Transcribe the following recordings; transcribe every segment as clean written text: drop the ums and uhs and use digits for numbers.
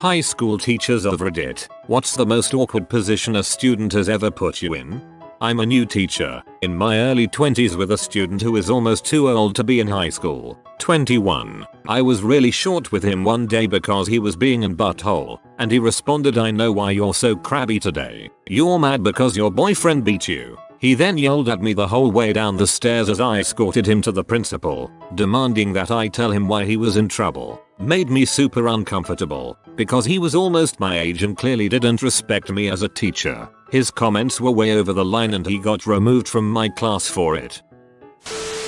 High school teachers of Reddit, what's the most awkward position a student has ever put you in? I'm a new teacher, in my early 20s with a student who is almost too old to be in high school, 21. I was really short with him one day because he was being an butthole, and he responded, "I know why you're so crabby today. You're mad because your boyfriend beat you." He then yelled at me the whole way down the stairs as I escorted him to the principal, demanding that I tell him why he was in trouble. Made me super uncomfortable, because he was almost my age and clearly didn't respect me as a teacher. His comments were way over the line and he got removed from my class for it.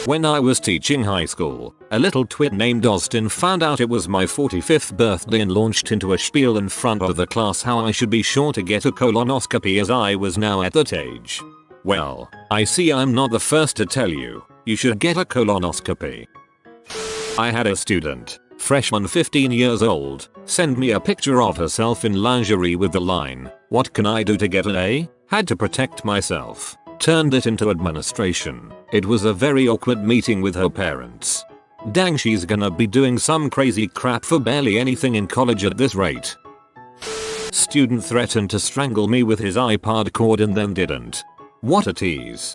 When I was teaching high school, a little twit named Austin found out it was my 45th birthday and launched into a spiel in front of the class how I should be sure to get a colonoscopy as I was now at that age. Well, I see I'm not the first to tell you, you should get a colonoscopy. I had a student, freshman 15 years old, send me a picture of herself in lingerie with the line, "What can I do to get an A?" Had to protect myself. Turned it into administration. It was a very awkward meeting with her parents. Dang, she's gonna be doing some crazy crap for barely anything in college at this rate. Student threatened to strangle me with his iPod cord and then didn't. What a tease.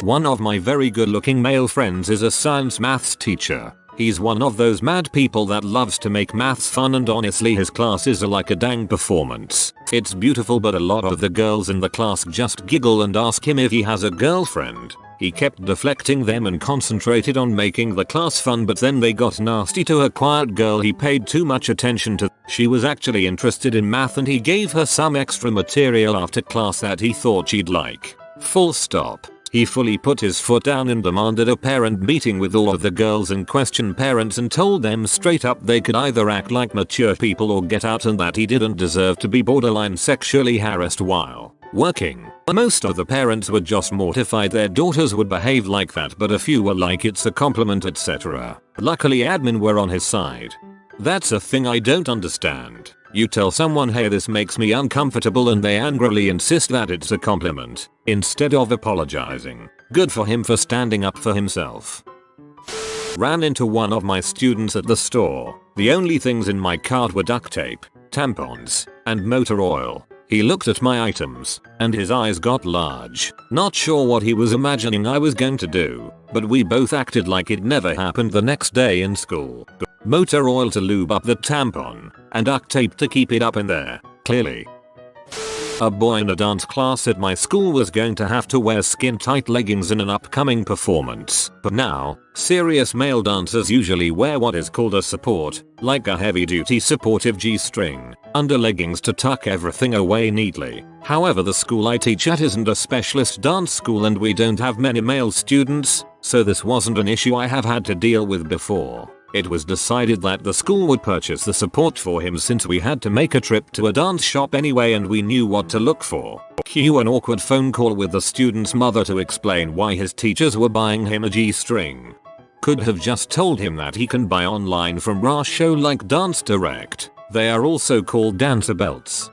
One of my very good looking male friends is a science maths teacher. He's one of those mad people that loves to make maths fun, and honestly his classes are like a dang performance. It's beautiful, but a lot of the girls in the class just giggle and ask him if he has a girlfriend. He kept deflecting them and concentrated on making the class fun, but then they got nasty to a quiet girl he paid too much attention to. She was actually interested in math and he gave her some extra material after class that he thought she'd like. Full stop. He fully put his foot down and demanded a parent meeting with all of the girls in question parents and told them straight up they could either act like mature people or get out, and that he didn't deserve to be borderline sexually harassed while working. Most of the parents were just mortified their daughters would behave like that, but a few were like it's a compliment, etc. Luckily admin were on his side. That's a thing I don't understand. You tell someone, "Hey, this makes me uncomfortable," and they angrily insist that it's a compliment, instead of apologizing. Good for him for standing up for himself. Ran into one of my students at the store. The only things in my cart were duct tape, tampons, and motor oil. He looked at my items, and his eyes got large. Not sure what he was imagining I was going to do, but we both acted like it never happened the next day in school. Motor oil to lube up the tampon, and duct tape to keep it up in there, clearly. A boy in a dance class at my school was going to have to wear skin-tight leggings in an upcoming performance. But now, serious male dancers usually wear what is called a support, like a heavy-duty supportive G-string, under leggings to tuck everything away neatly. However, the school I teach at isn't a specialist dance school and we don't have many male students, so this wasn't an issue I have had to deal with before. It was decided that the school would purchase the support for him since we had to make a trip to a dance shop anyway and we knew what to look for. Cue an awkward phone call with the student's mother to explain why his teachers were buying him a G-string. Could have just told him that he can buy online from raw show like Dance Direct. They are also called dancer belts.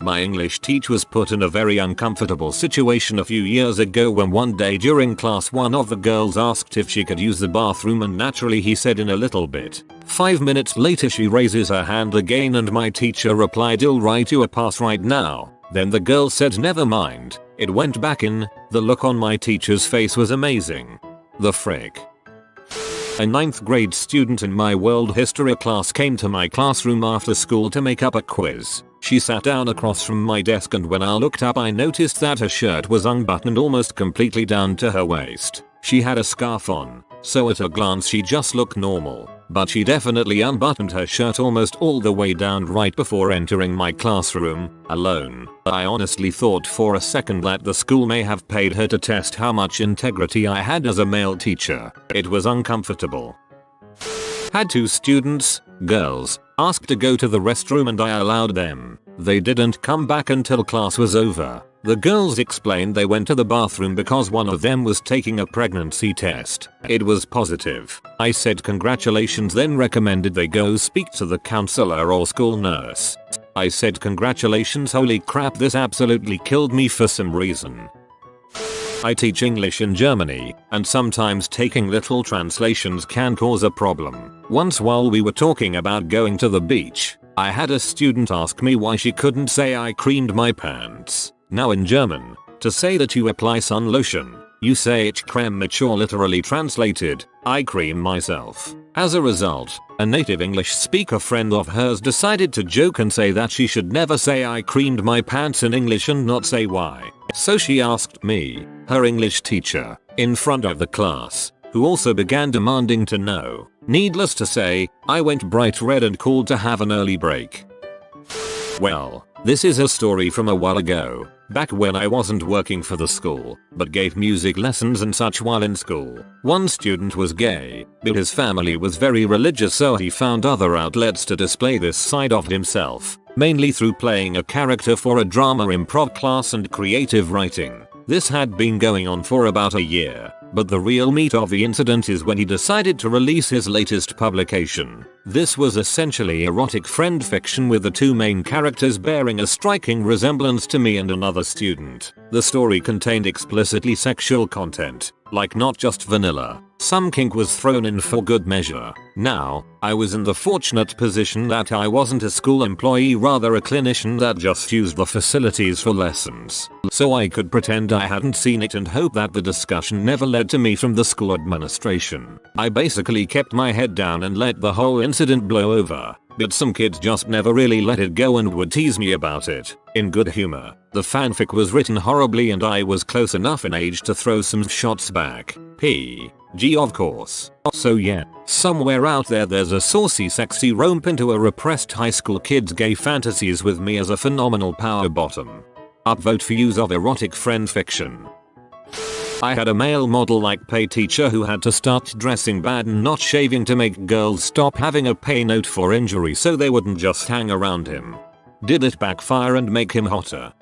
My English teacher was put in a very uncomfortable situation a few years ago when one day during class one of the girls asked if she could use the bathroom, and naturally he said in a little bit. 5 minutes later she raises her hand again and my teacher replied, "I'll write you a pass right now." Then the girl said never mind. It went back in. The look on my teacher's face was amazing. The frick. A 9th grade student in my world history class came to my classroom after school to make up a quiz. She sat down across from my desk and when I looked up I noticed that her shirt was unbuttoned almost completely down to her waist. She had a scarf on, so at a glance she just looked normal, but she definitely unbuttoned her shirt almost all the way down right before entering my classroom, alone. I honestly thought for a second that the school may have paid her to test how much integrity I had as a male teacher. It was uncomfortable. Had 2 students, girls, ask to go to the restroom and I allowed them. They didn't come back until class was over. The girls explained they went to the bathroom because one of them was taking a pregnancy test. It was positive. I said congratulations, then recommended they go speak to the counselor or school nurse. I said congratulations, holy crap, this absolutely killed me for some reason. I teach English in Germany, and sometimes taking literal translations can cause a problem. Once while we were talking about going to the beach, I had a student ask me why she couldn't say I creamed my pants. Now in German, to say that you apply sun lotion, you say ich creme mich, or literally translated, I cream myself. As a result, a native English speaker friend of hers decided to joke and say that she should never say I creamed my pants in English and not say why. So she asked me, her English teacher, in front of the class, who also began demanding to know. Needless to say, I went bright red and called to have an early break. Well, this is a story from a while ago, back when I wasn't working for the school, but gave music lessons and such while in school. One student was gay, but his family was very religious, so he found other outlets to display this side of himself, mainly through playing a character for a drama improv class and creative writing. This had been going on for about a year, but the real meat of the incident is when he decided to release his latest publication. This was essentially erotic friend fiction with the two main characters bearing a striking resemblance to me and another student. The story contained explicitly sexual content, like not just vanilla. Some kink was thrown in for good measure. Now, I was in the fortunate position that I wasn't a school employee, rather a clinician that just used the facilities for lessons. So I could pretend I hadn't seen it and hope that the discussion never led to me from the school administration. I basically kept my head down and let the whole incident blow over. But some kids just never really let it go and would tease me about it, in good humor. The fanfic was written horribly and I was close enough in age to throw some shots back. PG of course. So yeah, somewhere out there's a saucy sexy romp into a repressed high school kid's gay fantasies with me as a phenomenal power bottom. Upvote for use of erotic friend fiction. I had a male model-like pay teacher who had to start dressing bad and not shaving to make girls stop having a pay note for injury so they wouldn't just hang around him. Did it backfire and make him hotter?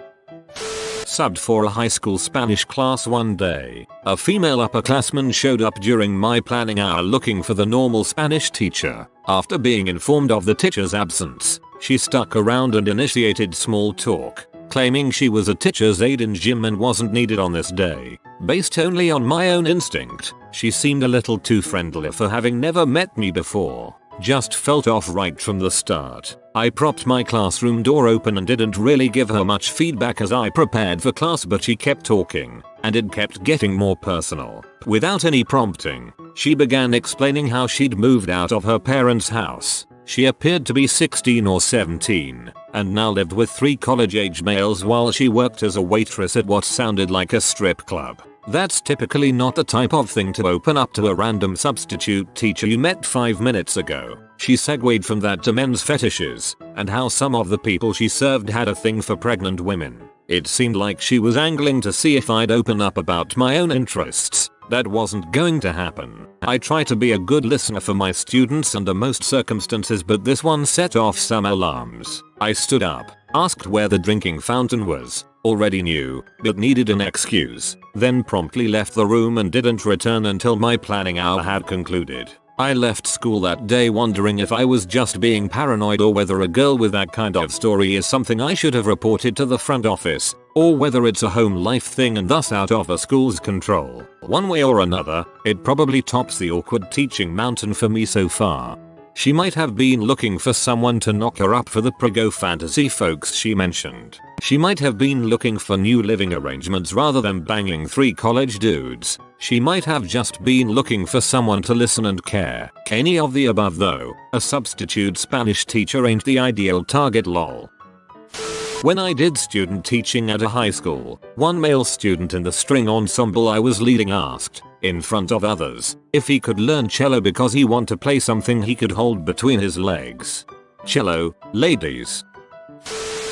Subbed for a high school Spanish class one day. A female upperclassman showed up during my planning hour looking for the normal Spanish teacher. After being informed of the teacher's absence, she stuck around and initiated small talk, claiming she was a teacher's aide in gym and wasn't needed on this day. Based only on my own instinct, she seemed a little too friendly for having never met me before. Just felt off right from the start. I propped my classroom door open and didn't really give her much feedback as I prepared for class, but she kept talking, and it kept getting more personal. Without any prompting, she began explaining how she'd moved out of her parents' house. She appeared to be 16 or 17, and now lived with 3 college-age males while she worked as a waitress at what sounded like a strip club. That's typically not the type of thing to open up to a random substitute teacher you met 5 minutes ago. She segued from that to men's fetishes, and how some of the people she served had a thing for pregnant women. It seemed like she was angling to see if I'd open up about my own interests. That wasn't going to happen. I try to be a good listener for my students under most circumstances, but this one set off some alarms. I stood up, asked where the drinking fountain was, already knew, but needed an excuse, then promptly left the room and didn't return until my planning hour had concluded. I left school that day wondering if I was just being paranoid or whether a girl with that kind of story is something I should have reported to the front office, or whether it's a home life thing and thus out of a school's control. One way or another, it probably tops the awkward teaching mountain for me so far. She might have been looking for someone to knock her up for the prego fantasy folks she mentioned. She might have been looking for new living arrangements rather than banging 3 college dudes. She might have just been looking for someone to listen and care. Any of the above though. A substitute Spanish teacher ain't the ideal target, lol. When I did student teaching at a high school, one male student in the string ensemble I was leading asked, in front of others, if he could learn cello because he wanted to play something he could hold between his legs. Cello, ladies.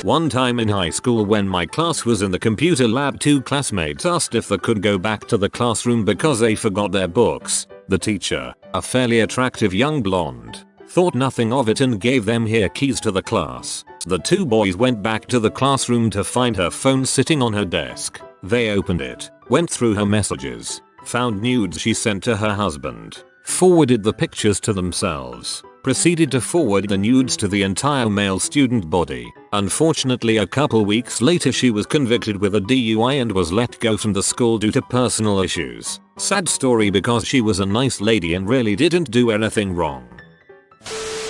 One time in high school when my class was in the computer lab, 2 classmates asked if they could go back to the classroom because they forgot their books. The teacher, a fairly attractive young blonde, thought nothing of it and gave them her keys to the class. The 2 boys went back to the classroom to find her phone sitting on her desk. They opened it, went through her messages, found nudes she sent to her husband, forwarded the pictures to themselves, proceeded to forward the nudes to the entire male student body. Unfortunately, a couple weeks later she was convicted with a DUI and was let go from the school due to personal issues. Sad story because she was a nice lady and really didn't do anything wrong.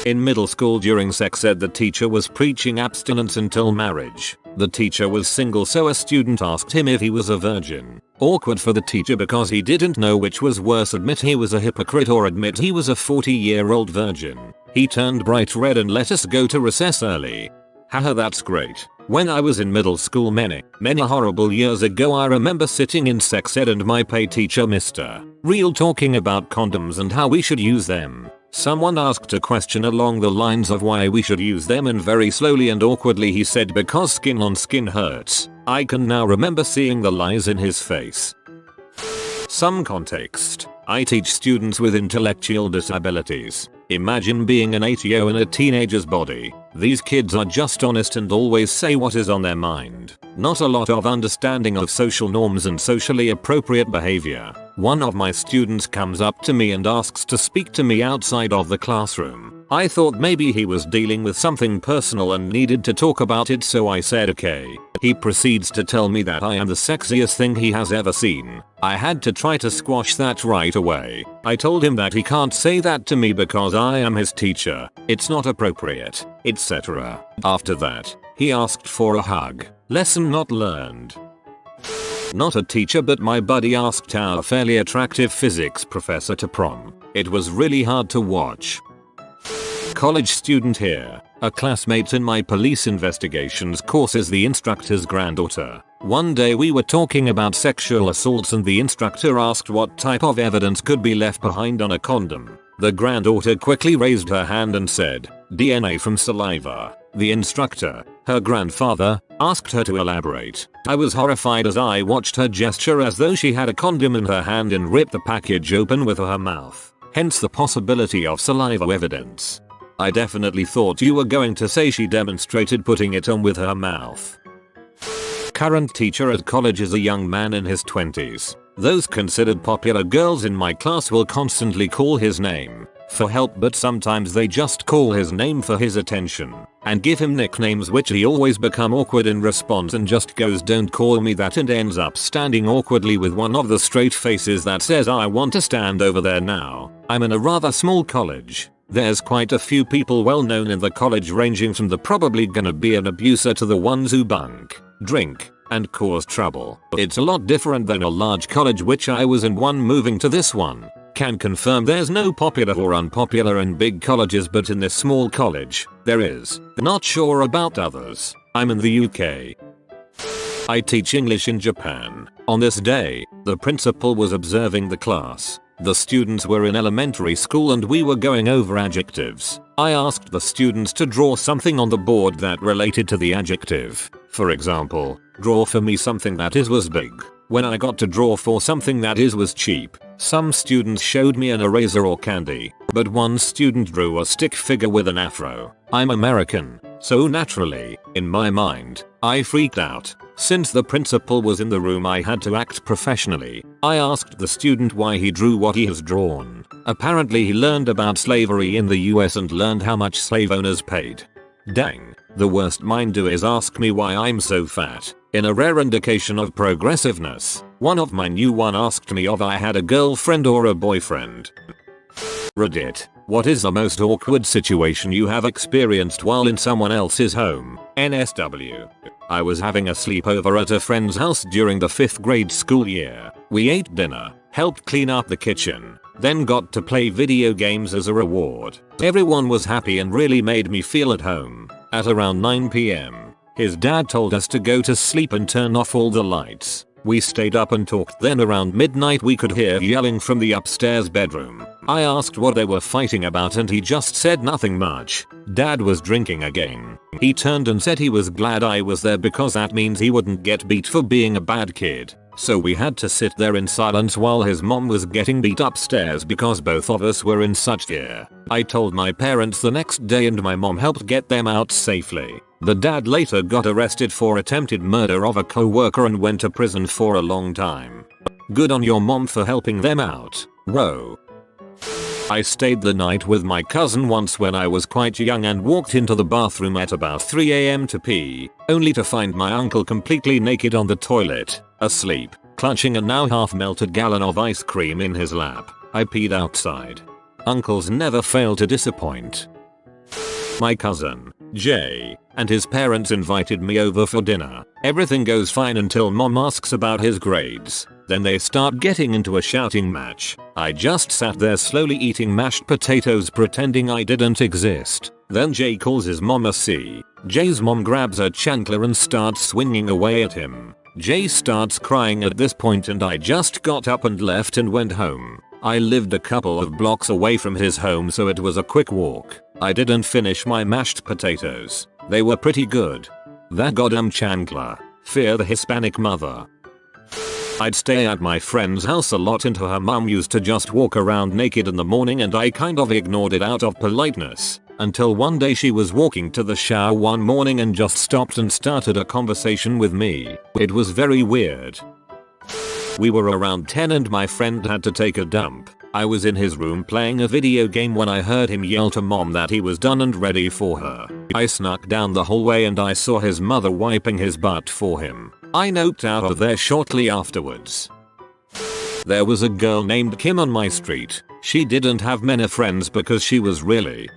In middle school during sex ed, the teacher was preaching abstinence until marriage. The teacher was single, so a student asked him if he was a virgin. Awkward for the teacher because he didn't know which was worse, admit he was a hypocrite or admit he was a 40-year-old virgin. He turned bright red and let us go to recess early. Haha, that's great. When I was in middle school many horrible years ago, I remember sitting in sex ed and my PE teacher Mr. Real talking about condoms and how we should use them. Someone asked a question along the lines of why we should use them, and very slowly and awkwardly he said, because skin on skin hurts. I can now remember seeing the lies in his face. Some context. I teach students with intellectual disabilities. Imagine being an 80 in a teenager's body. These kids are just honest and always say what is on their mind. Not a lot of understanding of social norms and socially appropriate behavior. One of my students comes up to me and asks to speak to me outside of the classroom. I thought maybe he was dealing with something personal and needed to talk about it, so I said okay. He proceeds to tell me that I am the sexiest thing he has ever seen. I had to try to squash that right away. I told him that he can't say that to me because I am his teacher. It's not appropriate, etc. After that, he asked for a hug. Lesson not learned. Not a teacher, but my buddy asked our fairly attractive physics professor to prom. It was really hard to watch. College student here. A classmate in my police investigations course is the instructor's granddaughter. One day we were talking about sexual assaults and the instructor asked what type of evidence could be left behind on a condom. The granddaughter quickly raised her hand and said, DNA from saliva. The instructor, her grandfather, asked her to elaborate. I was horrified as I watched her gesture as though she had a condom in her hand and ripped the package open with her mouth. Hence the possibility of saliva evidence. I definitely thought you were going to say she demonstrated putting it on with her mouth. Current teacher at college is a young man in his 20s. Those considered popular girls in my class will constantly call his name for help, but sometimes they just call his name for his attention and give him nicknames, which he always become awkward in response and just goes, don't call me that, and ends up standing awkwardly with one of the straight faces that says, I want to stand over there now. I'm in a rather small college. There's quite a few people well known in the college, ranging from the probably gonna be an abuser to the ones who bunk, drink, and cause trouble. It's a lot different than a large college, which I was in one moving to this one. Can confirm there's no popular or unpopular in big colleges, but in this small college, there is. Not sure about others. I'm in the UK. I teach English in Japan. On this day, the principal was observing the class. The students were in elementary school and we were going over adjectives. I asked the students to draw something on the board that related to the adjective. For example, draw for me something that was big. When I got to draw for something that was cheap, some students showed me an eraser or candy, but one student drew a stick figure with an afro. I'm American, so naturally, in my mind, I freaked out. Since the principal was in the room, I had to act professionally. I asked the student why he drew what he has drawn. Apparently he learned about slavery in the US and learned how much slave owners paid. Dang. The worst mine do is ask me why I'm so fat. In a rare indication of progressiveness, one of my new one asked me if I had a girlfriend or a boyfriend. Reddit. What is the most awkward situation you have experienced while in someone else's home? NSW. I was having a sleepover at a friend's house during the 5th grade school year. We ate dinner, helped clean up the kitchen, then got to play video games as a reward. Everyone was happy and really made me feel at home. At around 9 PM, his dad told us to go to sleep and turn off all the lights. We stayed up and talked, then around midnight we could hear yelling from the upstairs bedroom. I asked what they were fighting about and he just said nothing much. Dad was drinking again. He turned and said he was glad I was there because that means he wouldn't get beat for being a bad kid. So we had to sit there in silence while his mom was getting beat upstairs because both of us were in such fear. I told my parents the next day and my mom helped get them out safely. The dad later got arrested for attempted murder of a co-worker and went to prison for a long time. Good on your mom for helping them out. Whoa. I stayed the night with my cousin once when I was quite young and walked into the bathroom at about 3 AM to pee, only to find my uncle completely naked on the toilet, asleep, clutching a now half melted gallon of ice cream in his lap. I peed outside. Uncles never fail to disappoint. My cousin, Jay, and his parents invited me over for dinner. Everything goes fine until mom asks about his grades. Then they start getting into a shouting match. I just sat there slowly eating mashed potatoes pretending I didn't exist. Then Jay calls his mom a C. Jay's mom grabs her chancler and starts swinging away at him. Jay starts crying at this point and I just got up and left and went home. I lived a couple of blocks away from his home so it was a quick walk. I didn't finish my mashed potatoes. They were pretty good. That goddamn chancler. Fear the Hispanic mother. I'd stay at my friend's house a lot and her mum used to just walk around naked in the morning and I kind of ignored it out of politeness. Until one day she was walking to the shower one morning and just stopped and started a conversation with me. It was very weird. We were around 10 and my friend had to take a dump. I was in his room playing a video game when I heard him yell to mom that he was done and ready for her. I snuck down the hallway and I saw his mother wiping his butt for him. I noped out of there shortly afterwards. There was a girl named Kim on my street. She didn't have many friends because she was really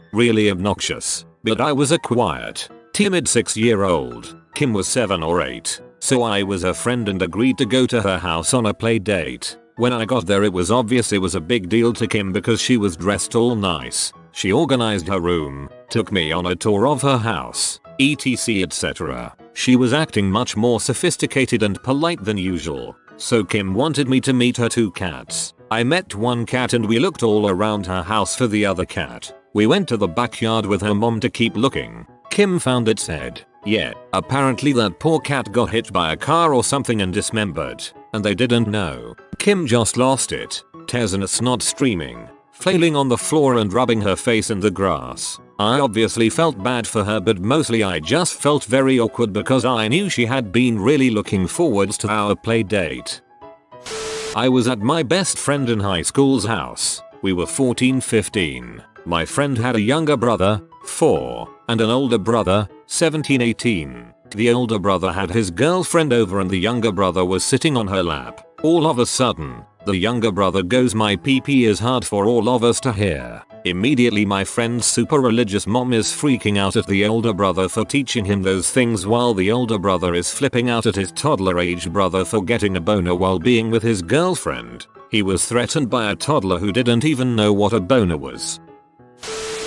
obnoxious. But I was a quiet, timid 6-year-old. Kim was 7 or 8. So I was her friend and agreed to go to her house on a play date. When I got there it was obvious it was a big deal to Kim because she was dressed all nice. She organized her room, took me on a tour of her house, etc etc. She was acting much more sophisticated and polite than usual. So Kim wanted me to meet her 2 cats. I met one cat and we looked all around her house for the other cat. We went to the backyard with her mom to keep looking. Kim found its head. Yeah, apparently that poor cat got hit by a car or something and dismembered. And they didn't know. Kim just lost it. Tears and a snot streaming. Flailing on the floor and rubbing her face in the grass. I obviously felt bad for her but mostly I just felt very awkward because I knew she had been really looking forwards to our play date. I was at my best friend in high school's house. We were 14-15. My friend had a younger brother, 4, and an older brother, 17-18. The older brother had his girlfriend over and the younger brother was sitting on her lap. All of a sudden, the younger brother goes, "My pee-pee is hard," for all of us to hear. Immediately my friend's super religious mom is freaking out at the older brother for teaching him those things while the older brother is flipping out at his toddler-aged brother for getting a boner while being with his girlfriend. He was threatened by a toddler who didn't even know what a boner was.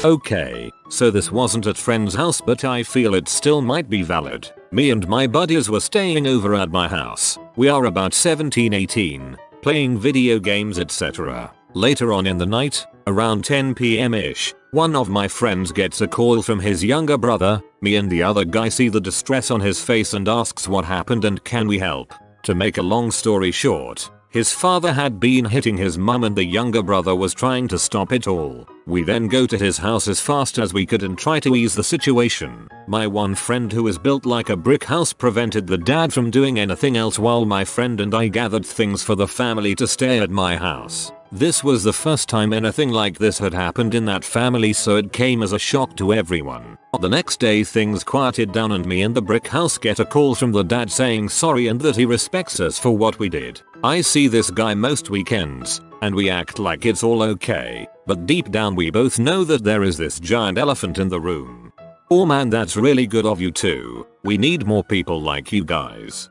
Okay, so this wasn't at friend's house but I feel it still might be valid. Me and my buddies were staying over at my house. We are about 17-18, playing video games etc. Later on in the night, around 10 PM-ish, one of my friends gets a call from his younger brother. Me and the other guy see the distress on his face and asks what happened and can we help. To make a long story short, his father had been hitting his mum and the younger brother was trying to stop it all. We then go to his house as fast as we could and try to ease the situation. My one friend who is built like a brick house prevented the dad from doing anything else while my friend and I gathered things for the family to stay at my house. This was the first time anything like this had happened in that family so it came as a shock to everyone. The next day things quieted down and me and the brick house get a call from the dad saying sorry and that he respects us for what we did. I see this guy most weekends, and we act like it's all okay, but deep down we both know that there is this giant elephant in the room. Oh man, that's really good of you too. We need more people like you guys.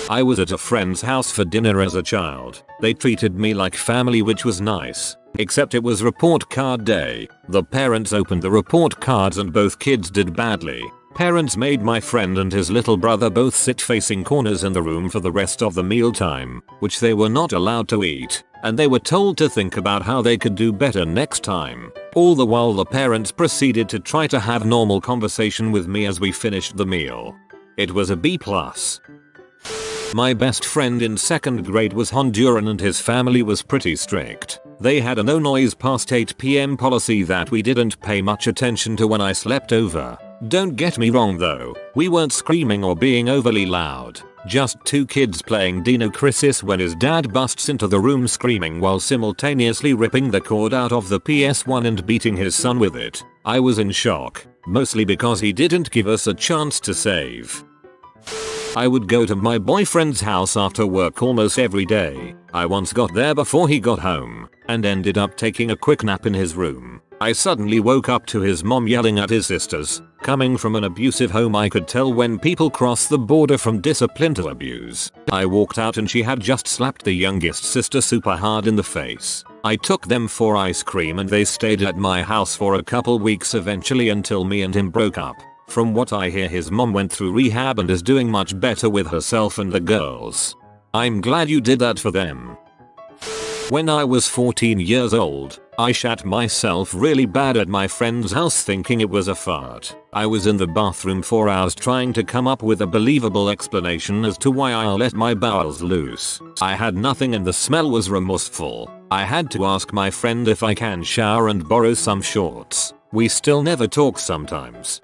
I was at a friend's house for dinner as a child. They treated me like family, which was nice. Except it was report card day. The parents opened the report cards and both kids did badly. Parents made my friend and his little brother both sit facing corners in the room for the rest of the mealtime, which they were not allowed to eat, and they were told to think about how they could do better next time. All the while the parents proceeded to try to have normal conversation with me as we finished the meal. It was a B+. My best friend in 2nd grade was Honduran and his family was pretty strict. They had a no noise past 8 PM policy that we didn't pay much attention to when I slept over. Don't get me wrong though, we weren't screaming or being overly loud. Just two kids playing Dino Crisis when his dad busts into the room screaming while simultaneously ripping the cord out of the PS1 and beating his son with it. I was in shock, mostly because he didn't give us a chance to save. I would go to my boyfriend's house after work almost every day. I once got there before he got home and ended up taking a quick nap in his room. I suddenly woke up to his mom yelling at his sisters. Coming from an abusive home, I could tell when people cross the border from discipline to abuse. I walked out and she had just slapped the youngest sister super hard in the face. I took them for ice cream and they stayed at my house for a couple weeks eventually until me and him broke up. From what I hear, his mom went through rehab and is doing much better with herself and the girls. I'm glad you did that for them. When I was 14 years old, I shat myself really bad at my friend's house thinking it was a fart. I was in the bathroom for hours trying to come up with a believable explanation as to why I let my bowels loose. I had nothing and the smell was remorseful. I had to ask my friend if I can shower and borrow some shorts. We still never talk sometimes.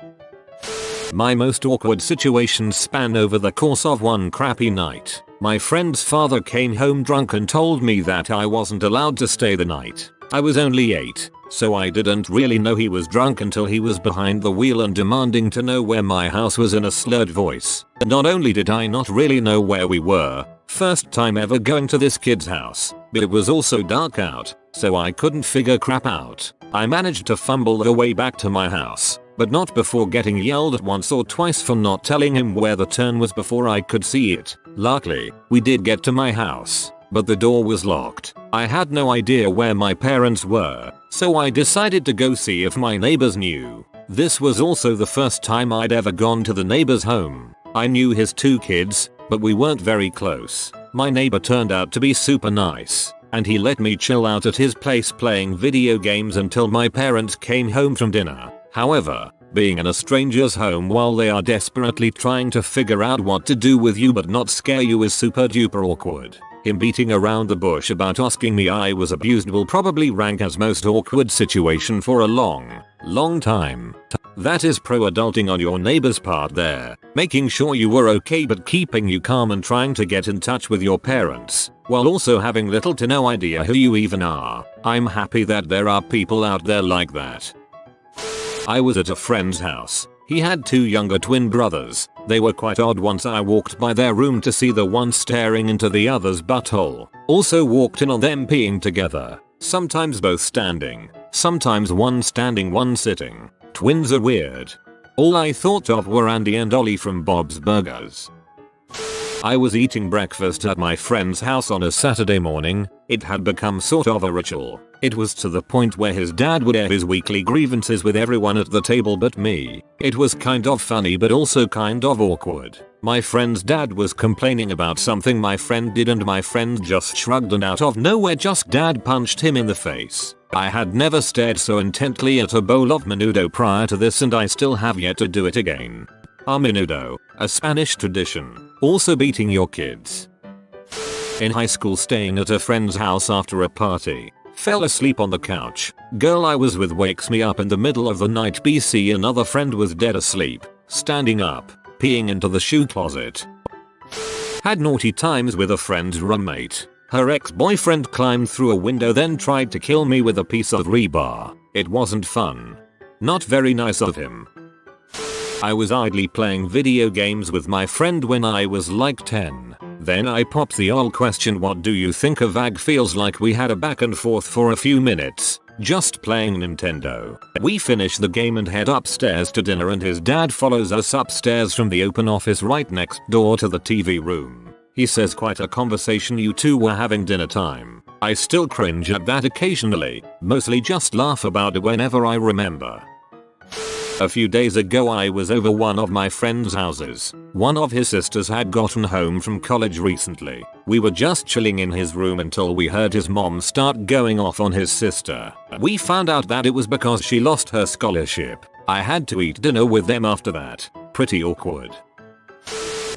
My most awkward situations span over the course of one crappy night. My friend's father came home drunk and told me that I wasn't allowed to stay the night. I was only 8, so I didn't really know he was drunk until he was behind the wheel and demanding to know where my house was in a slurred voice. Not only did I not really know where we were, first time ever going to this kid's house, but it was also dark out, so I couldn't figure crap out. I managed to fumble the way back to my house, but not before getting yelled at once or twice for not telling him where the turn was before I could see it. Luckily, we did get to my house, but the door was locked. I had no idea where my parents were, so I decided to go see if my neighbors knew. This was also the first time I'd ever gone to the neighbor's home. I knew his 2 kids, but we weren't very close. My neighbor turned out to be super nice, and he let me chill out at his place playing video games until my parents came home from dinner. However, being in a stranger's home while they are desperately trying to figure out what to do with you but not scare you is super duper awkward. Him beating around the bush about asking me I was abused will probably rank as most awkward situation for a long time. That is pro-adulting on your neighbor's part there, making sure you were okay but keeping you calm and trying to get in touch with your parents, while also having little to no idea who you even are. I'm happy that there are people out there like that. I was at a friend's house. He had 2 younger twin brothers. They were quite odd once I walked by their room to see the one staring into the other's butthole. Also walked in on them peeing together. Sometimes both standing. Sometimes one standing one sitting. Twins are weird. All I thought of were Andy and Ollie from Bob's Burgers. I was eating breakfast at my friend's house on a Saturday morning. It had become sort of a ritual. It was to the point where his dad would air his weekly grievances with everyone at the table but me. It was kind of funny but also kind of awkward. My friend's dad was complaining about something my friend did and my friend just shrugged and out of nowhere just dad punched him in the face. I had never stared so intently at a bowl of menudo prior to this and I still have yet to do it again. A menudo, a Spanish tradition. Also beating your kids. In high school, staying at a friend's house after a party. Fell asleep on the couch. Girl I was with wakes me up in the middle of the night. BC another friend was dead asleep, standing up, peeing into the shoe closet. Had naughty times with a friend's roommate. Her ex-boyfriend climbed through a window then tried to kill me with a piece of rebar. It wasn't fun. Not very nice of him. I was idly playing video games with my friend when I was like 10. Then I popped the old question, what do you think a vag feels like? We had a back and forth for a few minutes, just playing Nintendo. We finish the game and head upstairs to dinner and his dad follows us upstairs from the open office right next door to the TV room. He says quite a conversation you two were having dinner time. I still cringe at that occasionally, mostly just laugh about it whenever I remember. A few days ago I was over one of my friend's houses. One of his sisters had gotten home from college recently. We were just chilling in his room until we heard his mom start going off on his sister. We found out that it was because she lost her scholarship. I had to eat dinner with them after that. Pretty awkward.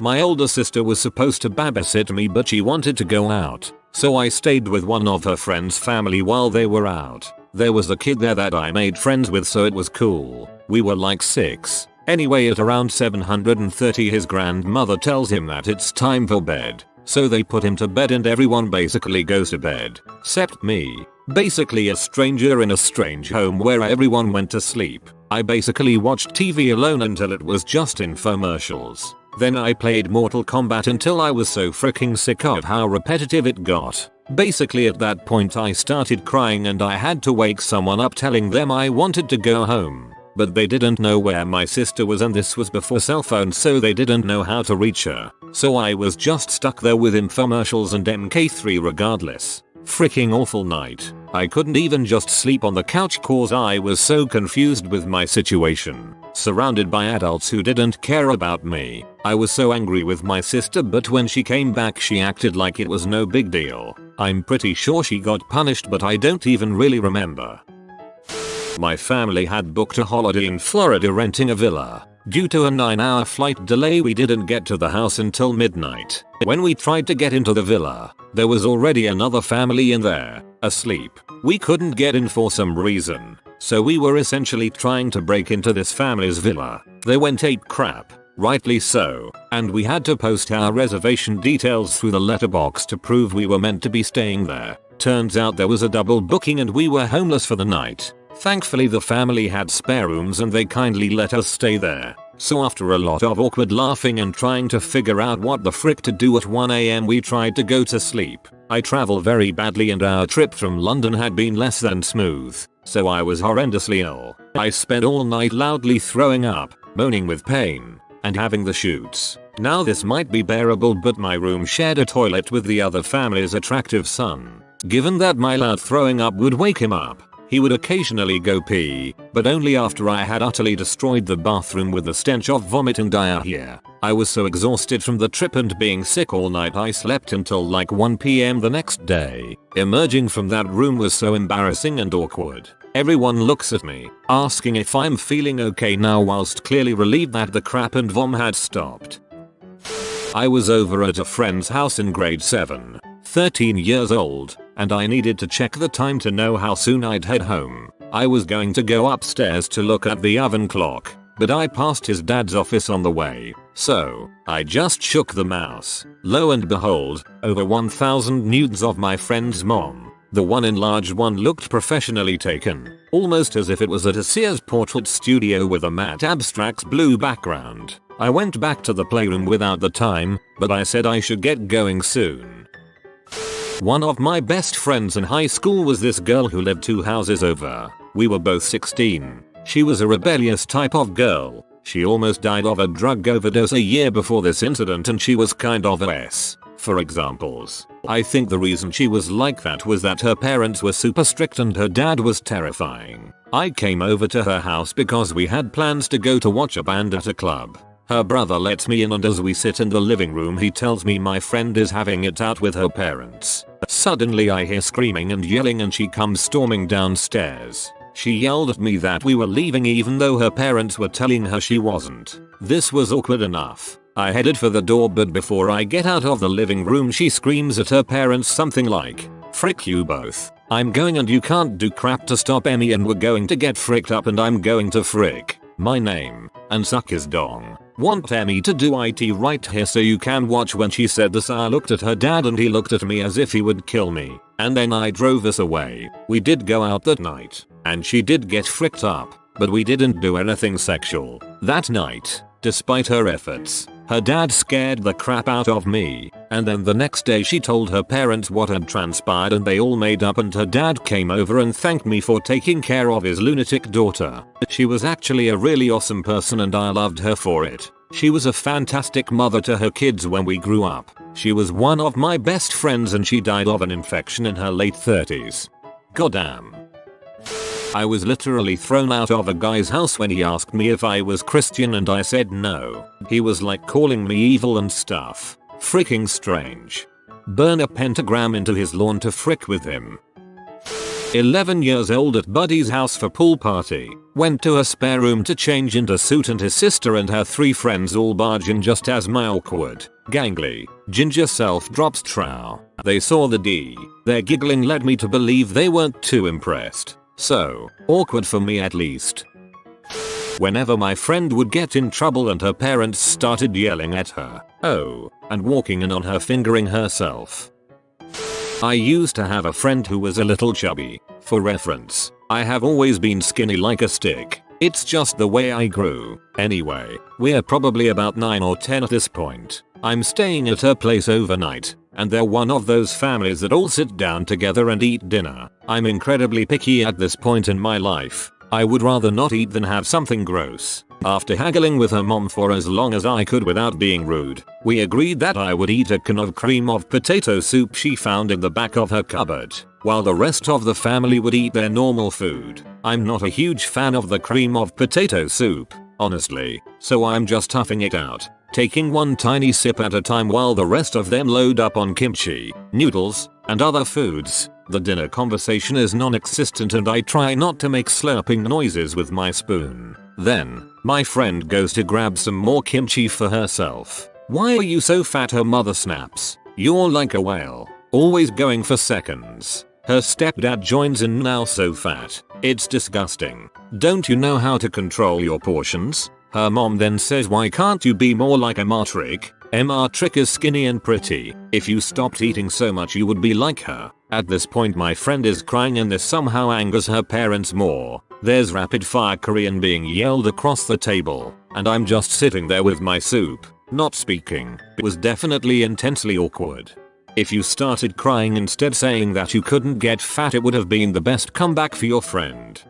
My older sister was supposed to babysit me but she wanted to go out, so I stayed with one of her friend's family while they were out. There was a kid there that I made friends with so it was cool. We were like 6. Anyway, at around 730 his grandmother tells him that it's time for bed. So they put him to bed and everyone basically goes to bed. Except me. Basically a stranger in a strange home where everyone went to sleep. I basically watched TV alone until it was just infomercials. Then I played Mortal Kombat until I was so freaking sick of how repetitive it got. Basically at that point I started crying and I had to wake someone up telling them I wanted to go home. But they didn't know where my sister was and this was before cell phones, so they didn't know how to reach her. So I was just stuck there with infomercials and MK3 regardless. Freaking awful night. I couldn't even just sleep on the couch cause I was so confused with my situation. Surrounded by adults who didn't care about me. I was so angry with my sister, but when she came back she acted like it was no big deal. I'm pretty sure she got punished, but I don't even really remember. My family had booked a holiday in Florida renting a villa. Due to a 9-hour flight delay we didn't get to the house until midnight. When we tried to get into the villa, there was already another family in there, asleep. We couldn't get in for some reason, so we were essentially trying to break into this family's villa. They went ape crap, rightly so, and we had to post our reservation details through the letterbox to prove we were meant to be staying there. Turns out there was a double booking and we were homeless for the night. Thankfully the family had spare rooms and they kindly let us stay there. So after a lot of awkward laughing and trying to figure out what the frick to do at 1 AM we tried to go to sleep. I travel very badly and our trip from London had been less than smooth, so I was horrendously ill. I spent all night loudly throwing up, moaning with pain, and having the shoots. Now this might be bearable, but my room shared a toilet with the other family's attractive son. Given that my loud throwing up would wake him up, he would occasionally go pee, but only after I had utterly destroyed the bathroom with the stench of vomit and diarrhea. I was so exhausted from the trip and being sick all night I slept until like 1 PM the next day. Emerging from that room was so embarrassing and awkward. Everyone looks at me, asking if I'm feeling okay now whilst clearly relieved that the crap and vom had stopped. I was over at a friend's house in grade 7, 13 years old, and I needed to check the time to know how soon I'd head home. I was going to go upstairs to look at the oven clock, but I passed his dad's office on the way, so I just shook the mouse. Lo and behold, over 1,000 nudes of my friend's mom. The one enlarged one looked professionally taken, almost as if it was at a Sears portrait studio with a matte abstracts blue background. I went back to the playroom without the time, but I said I should get going soon. One of my best friends in high school was this girl who lived 2 houses over. We were both 16. She was a rebellious type of girl. She almost died of a drug overdose a year before this incident and she was kind of S. For examples. I think the reason she was like that was that her parents were super strict and her dad was terrifying. I came over to her house because we had plans to go to watch a band at a club. Her brother lets me in and as we sit in the living room he tells me my friend is having it out with her parents. Suddenly I hear screaming and yelling and she comes storming downstairs. She yelled at me that we were leaving even though her parents were telling her she wasn't. This was awkward enough. I headed for the door, but before I get out of the living room she screams at her parents something like, "Frick you both. I'm going and you can't do crap to stop Emmy and we're going to get fricked up and I'm going to frick my name and suck his dong. Want Emmy to do it right here so you can watch." When she said this I looked at her dad and he looked at me as if he would kill me. And then I drove us away. We did go out that night. And she did get fricked up. But we didn't do anything sexual that night. Despite her efforts, her dad scared the crap out of me. And then the next day she told her parents what had transpired and they all made up and her dad came over and thanked me for taking care of his lunatic daughter. She was actually a really awesome person and I loved her for it. She was a fantastic mother to her kids when we grew up. She was one of my best friends and she died of an infection in her late 30s. Goddamn. I was literally thrown out of a guy's house when he asked me if I was Christian and I said no. He was like calling me evil and stuff. Freaking strange. Burn a pentagram into his lawn to frick with him. 11 years old at buddy's house for pool party. Went to a spare room to change into suit and his sister and her 3 friends all barge in just as my awkward, gangly, ginger self drops trow. They saw the D. Their giggling led me to believe they weren't too impressed. So, awkward for me at least. Whenever my friend would get in trouble and her parents started yelling at her, oh, and walking in on her fingering herself. I used to have a friend who was a little chubby. For reference, I have always been skinny like a stick. It's just the way I grew. Anyway, we're probably about 9 or 10 at this point. I'm staying at her place overnight, and they're one of those families that all sit down together and eat dinner. I'm incredibly picky at this point in my life. I would rather not eat than have something gross. After haggling with her mom for as long as I could without being rude, we agreed that I would eat a can of cream of potato soup she found in the back of her cupboard, while the rest of the family would eat their normal food. I'm not a huge fan of the cream of potato soup, honestly, so I'm just toughing it out, taking one tiny sip at a time while the rest of them load up on kimchi, noodles, and other foods. The dinner conversation is non-existent and I try not to make slurping noises with my spoon. Then, my friend goes to grab some more kimchi for herself. "Why are you so fat?" her mother snaps. "You're like a whale, always going for seconds." Her stepdad joins in, "Now so fat, it's disgusting. Don't you know how to control your portions?" Her mom then says, "Why can't you be more like a matric? Matric is skinny and pretty. If you stopped eating so much you would be like her." At this point my friend is crying and this somehow angers her parents more. There's rapid fire Korean being yelled across the table, and I'm just sitting there with my soup, not speaking. It was definitely intensely awkward. If you started crying instead saying that you couldn't get fat, it would have been the best comeback for your friend.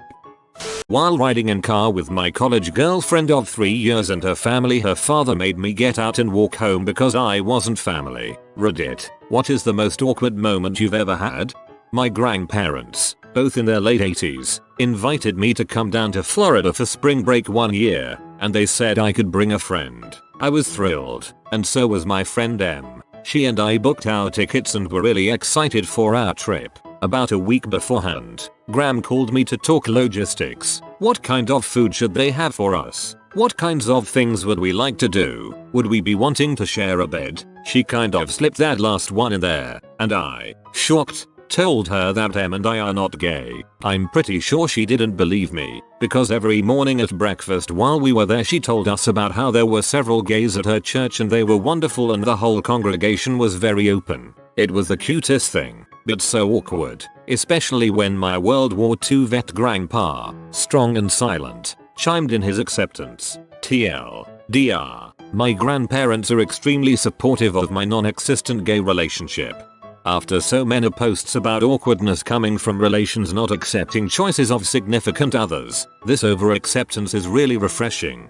While riding in car with my college girlfriend of 3 years and her family, her father made me get out and walk home because I wasn't family. Reddit. What is the most awkward moment you've ever had? My grandparents, both in their late 80s, invited me to come down to Florida for spring break one year, and they said I could bring a friend. I was thrilled, and so was my friend M. She and I booked our tickets and were really excited for our trip. About a week beforehand, Graham called me to talk logistics. What kind of food should they have for us? What kinds of things would we like to do? Would we be wanting to share a bed? She kind of slipped that last one in there, and I, shocked, told her that Em and I are not gay. I'm pretty sure she didn't believe me, because every morning at breakfast while we were there she told us about how there were several gays at her church and they were wonderful and the whole congregation was very open. It was the cutest thing, but so awkward, especially when my World War II vet grandpa, strong and silent, chimed in his acceptance. TLDR, my grandparents are extremely supportive of my non-existent gay relationship. After so many posts about awkwardness coming from relations not accepting choices of significant others, this over-acceptance is really refreshing.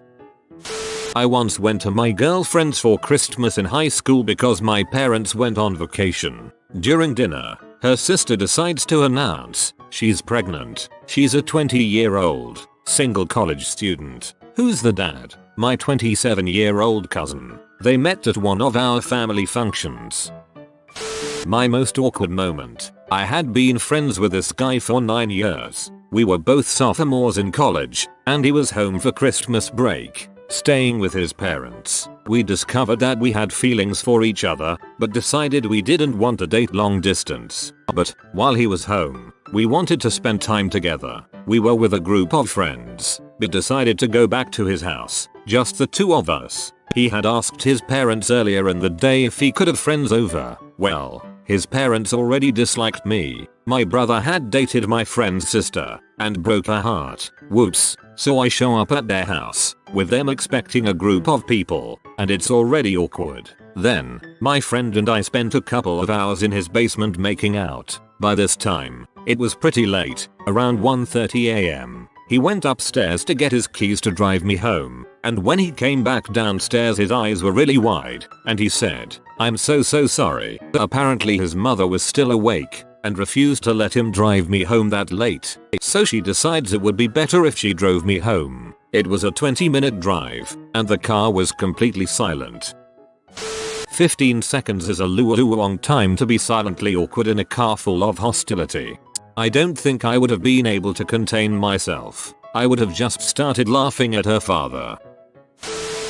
I once went to my girlfriend's for Christmas in high school because my parents went on vacation. During dinner, her sister decides to announce she's pregnant. She's a 20-year-old, single college student. Who's the dad? My 27-year-old cousin. They met at one of our family functions. My most awkward moment. I had been friends with this guy for 9 years. We were both sophomores in college, and he was home for Christmas break, staying with his parents. We discovered that we had feelings for each other, but decided we didn't want to date long distance. But, while he was home, we wanted to spend time together. We were with a group of friends, but decided to go back to his house, just the two of us. He had asked his parents earlier in the day if he could have friends over. Well, his parents already disliked me. My brother had dated my friend's sister, and broke her heart. Whoops. So I show up at their house, with them expecting a group of people, and it's already awkward. Then, my friend and I spent a couple of hours in his basement making out. By this time, it was pretty late, around 1:30 AM. He went upstairs to get his keys to drive me home, and when he came back downstairs his eyes were really wide, and he said, "I'm so sorry." Apparently his mother was still awake, and refused to let him drive me home that late. So she decides it would be better if she drove me home. It was a 20-minute drive, and the car was completely silent. 15 seconds is a long time to be silently awkward in a car full of hostility. I don't think I would have been able to contain myself. I would have just started laughing at her father.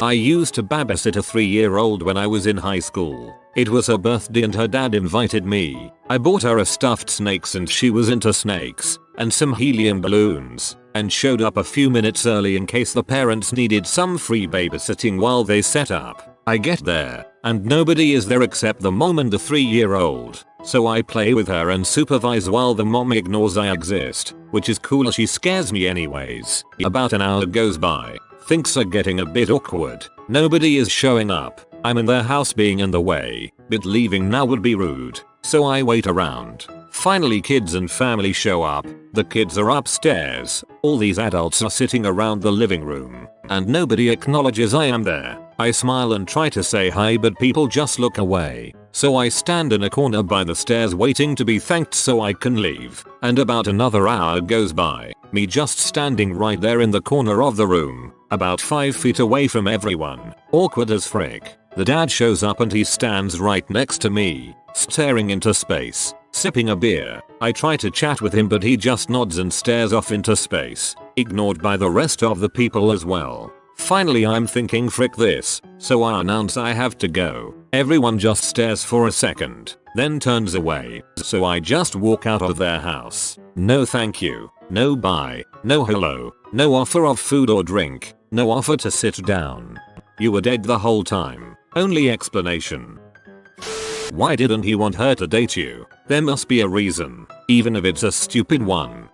I used to babysit a 3-year-old when I was in high school. It was her birthday and her dad invited me. I bought her a stuffed snake since she was into snakes, and some helium balloons, and showed up a few minutes early in case the parents needed some free babysitting while they set up. I get there, and nobody is there except the mom and the 3-year-old. So I play with her and supervise while the mom ignores I exist, which is cool, she scares me anyways. About an hour goes by. Things are getting a bit awkward. Nobody is showing up. I'm in their house being in the way, but leaving now would be rude. So I wait around. Finally kids and family show up. The kids are upstairs. All these adults are sitting around the living room, and nobody acknowledges I am there. I smile and try to say hi, but people just look away. So I stand in a corner by the stairs waiting to be thanked so I can leave. And about another hour goes by, me just standing right there in the corner of the room, about 5 feet away from everyone. Awkward as frick. The dad shows up and he stands right next to me, staring into space, sipping a beer. I try to chat with him but he just nods and stares off into space, ignored by the rest of the people as well. Finally I'm thinking frick this, so I announce I have to go. Everyone just stares for a second, then turns away, so I just walk out of their house. No thank you, no bye, no hello, no offer of food or drink, no offer to sit down. You were dead the whole time. Only explanation. Why didn't he want her to date you? There must be a reason, even if it's a stupid one.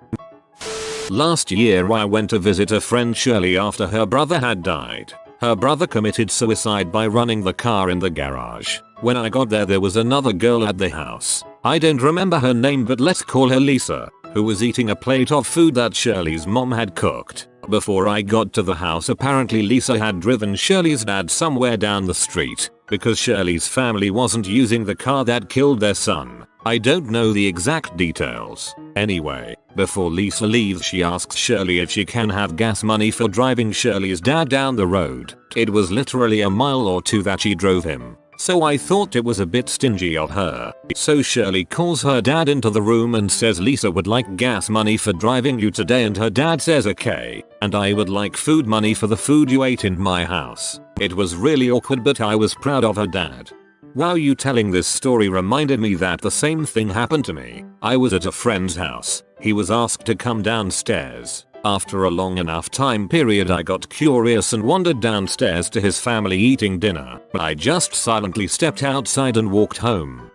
Last year I went to visit a friend Shirley after her brother had died. Her brother committed suicide by running the car in the garage. When I got there was another girl at the house. I don't remember her name but let's call her Lisa, who was eating a plate of food that Shirley's mom had cooked. Before I got to the house apparently Lisa had driven Shirley's dad somewhere down the street, because Shirley's family wasn't using the car that killed their son. I don't know the exact details. Anyway, before Lisa leaves she asks Shirley if she can have gas money for driving Shirley's dad down the road. It was literally a mile or two that she drove him, so I thought it was a bit stingy of her. So Shirley calls her dad into the room and says Lisa would like gas money for driving you today and her dad says okay, and I would like food money for the food you ate in my house. It was really awkward but I was proud of her dad. Wow, you telling this story reminded me that the same thing happened to me. I was at a friend's house. He was asked to come downstairs. After a long enough time period I got curious and wandered downstairs to his family eating dinner. I just silently stepped outside and walked home.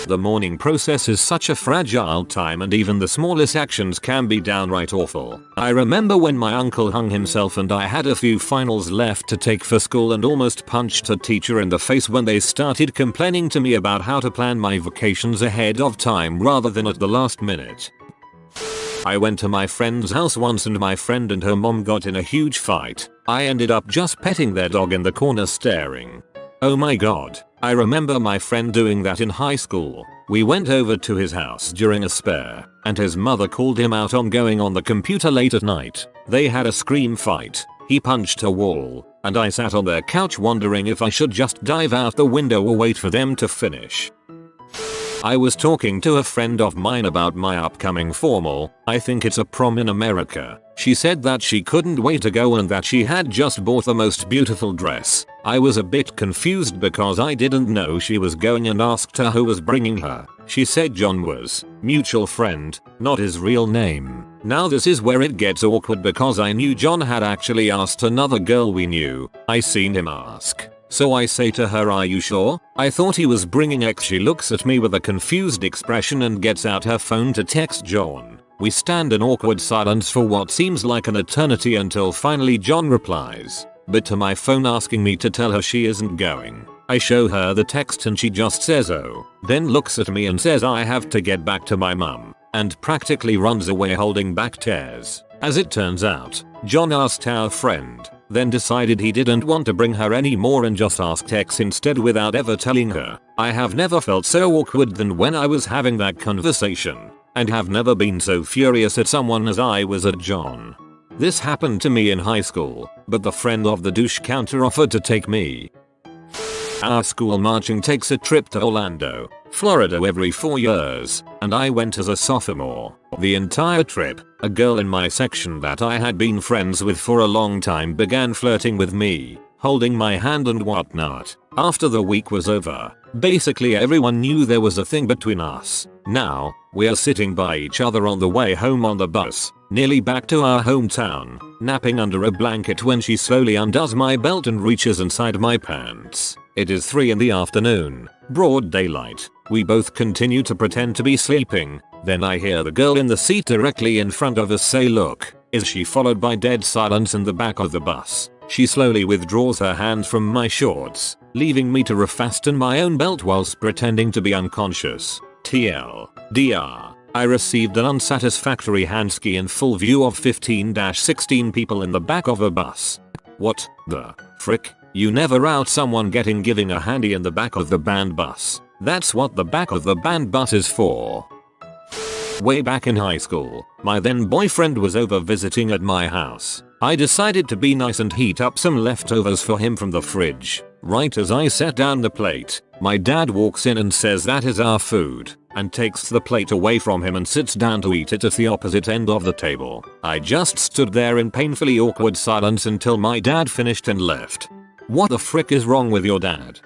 The mourning process is such a fragile time and even the smallest actions can be downright awful. I remember when my uncle hung himself and I had a few finals left to take for school and almost punched a teacher in the face when they started complaining to me about how to plan my vacations ahead of time rather than at the last minute. I went to my friend's house once and my friend and her mom got in a huge fight. I ended up just petting their dog in the corner staring. Oh my god. I remember my friend doing that in high school. We went over to his house during a spare, and his mother called him out on going on the computer late at night. They had a scream fight. He punched a wall, and I sat on their couch wondering if I should just dive out the window or wait for them to finish. I was talking to a friend of mine about my upcoming formal, I think it's a prom in America. She said that she couldn't wait to go and that she had just bought the most beautiful dress. I was a bit confused because I didn't know she was going and asked her who was bringing her. She said John was, mutual friend, not his real name. Now this is where it gets awkward because I knew John had actually asked another girl we knew. I seen him ask. So I say to her, are you sure? I thought he was bringing X. She looks at me with a confused expression and gets out her phone to text John. We stand in awkward silence for what seems like an eternity until finally John replies, but to my phone asking me to tell her she isn't going. I show her the text and she just says oh, then looks at me and says I have to get back to my mum, and practically runs away holding back tears. As it turns out, John asked our friend, then decided he didn't want to bring her anymore and just asked X instead without ever telling her. I have never felt so awkward than when I was having that conversation, and have never been so furious at someone as I was at John. This happened to me in high school, but the friend of the douche counter offered to take me. Our school marching takes a trip to Orlando, Florida every 4 years, and I went as a sophomore. The entire trip, a girl in my section that I had been friends with for a long time began flirting with me. holding my hand and whatnot. After the week was over, basically everyone knew there was a thing between us. Now, we are sitting by each other on the way home on the bus, nearly back to our hometown, napping under a blanket when she slowly undoes my belt and reaches inside my pants. It is 3 in the afternoon, broad daylight. We both continue to pretend to be sleeping. Then I hear the girl in the seat directly in front of us say, "Look." Is she followed by dead silence in the back of the bus. She slowly withdraws her hand from my shorts, leaving me to refasten my own belt whilst pretending to be unconscious. TLDR. I received an unsatisfactory handski in full view of 15-16 people in the back of a bus. What the frick? You never out someone giving a handy in the back of the band bus. That's what the back of the band bus is for. Way back in high school, my then boyfriend was over visiting at my house. I decided to be nice and heat up some leftovers for him from the fridge. Right as I set down the plate, my dad walks in and says that is our food, and takes the plate away from him and sits down to eat it at the opposite end of the table. I just stood there in painfully awkward silence until my dad finished and left. What the frick is wrong with your dad?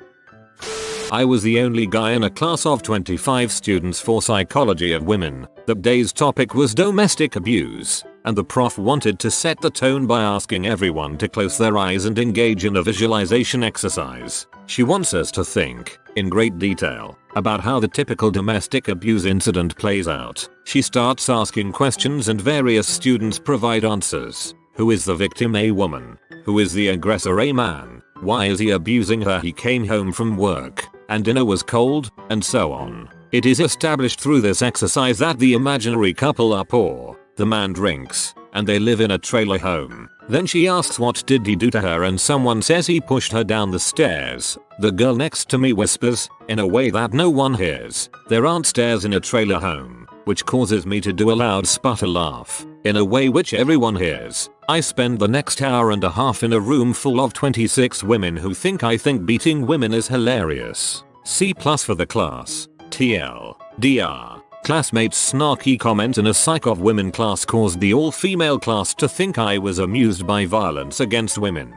I was the only guy in a class of 25 students for psychology of women. The day's topic was domestic abuse, and the prof wanted to set the tone by asking everyone to close their eyes and engage in a visualization exercise. She wants us to think, in great detail, about how the typical domestic abuse incident plays out. She starts asking questions and various students provide answers. Who is the victim? A woman. Who is the aggressor? A man. Why is he abusing her? He came home from work, and dinner was cold, and so on. It is established through this exercise that the imaginary couple are poor. The man drinks, and they live in a trailer home. Then she asks what did he do to her and someone says he pushed her down the stairs. The girl next to me whispers, in a way that no one hears, "There aren't stairs in a trailer home," which causes me to do a loud sputter laugh, in a way which everyone hears. I spend the next hour and a half in a room full of 26 women who think I think beating women is hilarious. C+ for the class. TLDR. Classmates' snarky comment in a Psych of Women class caused the all-female class to think I was amused by violence against women.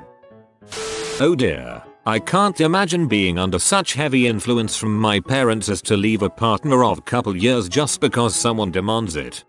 Oh dear. I can't imagine being under such heavy influence from my parents as to leave a partner of couple years just because someone demands it.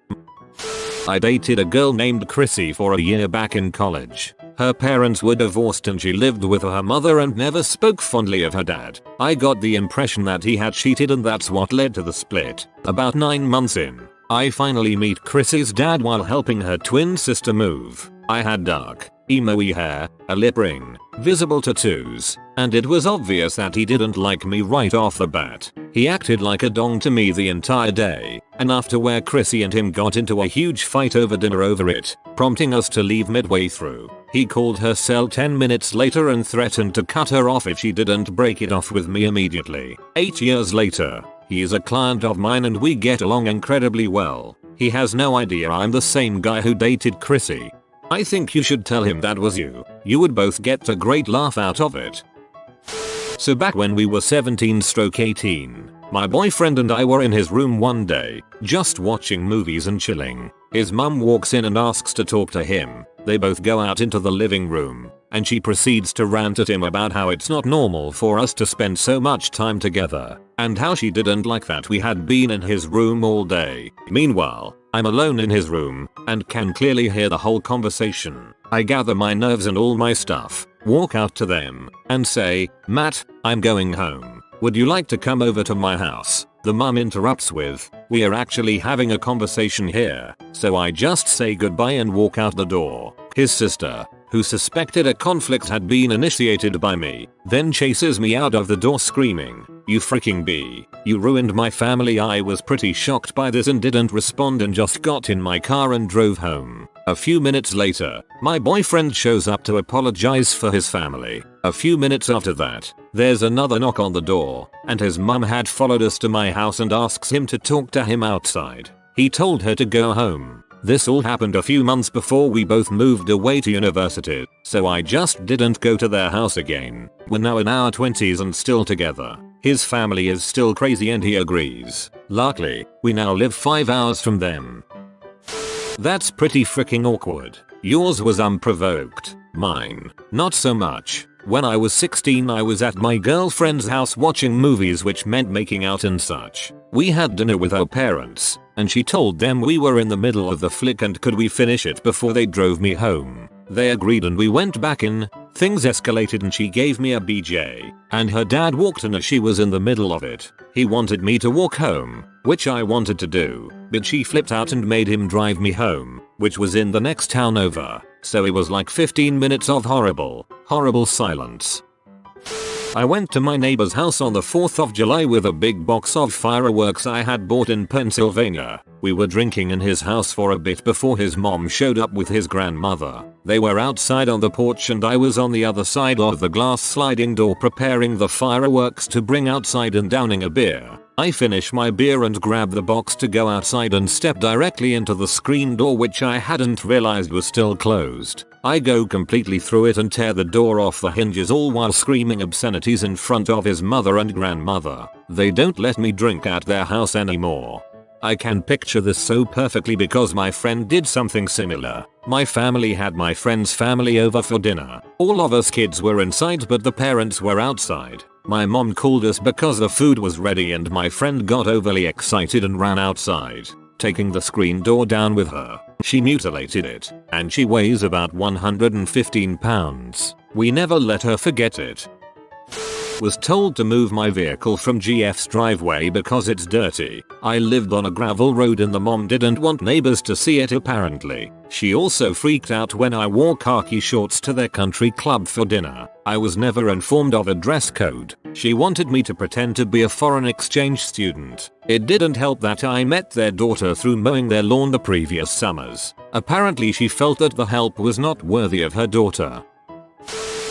I dated a girl named Chrissy for a year back in college. Her parents were divorced and she lived with her mother and never spoke fondly of her dad. I got the impression that he had cheated and that's what led to the split. About 9 months in, I finally meet Chrissy's dad while helping her twin sister move. I had dark, emo-y hair, a lip ring, visible tattoos, and it was obvious that he didn't like me right off the bat. He acted like a dong to me the entire day, and afterward Chrissy and him got into a huge fight over dinner over it, prompting us to leave midway through. He called her cell 10 minutes later and threatened to cut her off if she didn't break it off with me immediately. 8 years later, he is a client of mine and we get along incredibly well. He has no idea I'm the same guy who dated Chrissy. I think you should tell him that was you. You would both get a great laugh out of it. So back when we were 17/18, my boyfriend and I were in his room one day, just watching movies and chilling. His mum walks in and asks to talk to him. They both go out into the living room, and she proceeds to rant at him about how it's not normal for us to spend so much time together, and how she didn't like that we had been in his room all day. Meanwhile, I'm alone in his room, and can clearly hear the whole conversation. I gather my nerves and all my stuff, walk out to them, and say, "Matt, I'm going home. Would you like to come over to my house?" The mum interrupts with, "We are actually having a conversation here." So I just say goodbye and walk out the door. His sister, who suspected a conflict had been initiated by me, then chases me out of the door screaming, "You freaking bee. You ruined my family." I was pretty shocked by this and didn't respond and just got in my car and drove home. A few minutes later, my boyfriend shows up to apologize for his family. A few minutes after that, there's another knock on the door, and his mum had followed us to my house and asks him to talk to him outside. He told her to go home. This all happened a few months before we both moved away to university, so I just didn't go to their house again. We're now in our 20s and still together. His family is still crazy and he agrees. Luckily, we now live 5 hours from them. That's pretty freaking awkward. Yours was unprovoked. Mine, not so much. When I was 16 I was at my girlfriend's house watching movies, which meant making out and such. We had dinner with her parents, and she told them we were in the middle of the flick and could we finish it before they drove me home. They agreed and we went back in. Things escalated and she gave me a BJ, and her dad walked in as she was in the middle of it. He wanted me to walk home, which I wanted to do, but she flipped out and made him drive me home, which was in the next town over. So it was like 15 minutes of horrible silence. I went to my neighbor's house on the 4th of July with a big box of fireworks I had bought in Pennsylvania. We were drinking in his house for a bit before his mom showed up with his grandmother. They were outside on the porch and I was on the other side of the glass sliding door preparing the fireworks to bring outside and downing a beer. I finish my beer and grab the box to go outside and step directly into the screen door, which I hadn't realized was still closed. I go completely through it and tear the door off the hinges, all while screaming obscenities in front of his mother and grandmother. They don't let me drink at their house anymore. I can picture this so perfectly because my friend did something similar. My family had my friend's family over for dinner. All of us kids were inside but the parents were outside. My mom called us because the food was ready and my friend got overly excited and ran outside, taking the screen door down with her. She mutilated it, and she weighs about 115 pounds. We never let her forget it. Was told to move my vehicle from GF's driveway because it's dirty. I lived on a gravel road and the mom didn't want neighbors to see it apparently. She also freaked out when I wore khaki shorts to their country club for dinner. I was never informed of a dress code. She wanted me to pretend to be a foreign exchange student. It didn't help that I met their daughter through mowing their lawn the previous summers. Apparently she felt that the help was not worthy of her daughter.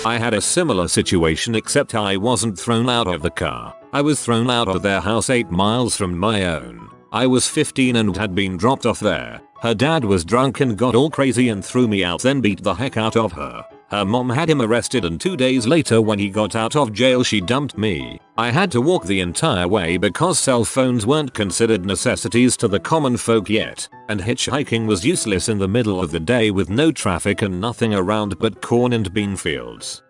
I had a similar situation except I wasn't thrown out of the car. I was thrown out of their house 8 miles from my own. I was 15 and had been dropped off there. Her dad was drunk and got all crazy and threw me out, then beat the heck out of her. Her mom had him arrested and 2 days later when he got out of jail she dumped me. I had to walk the entire way because cell phones weren't considered necessities to the common folk yet, and hitchhiking was useless in the middle of the day with no traffic and nothing around but corn and bean fields.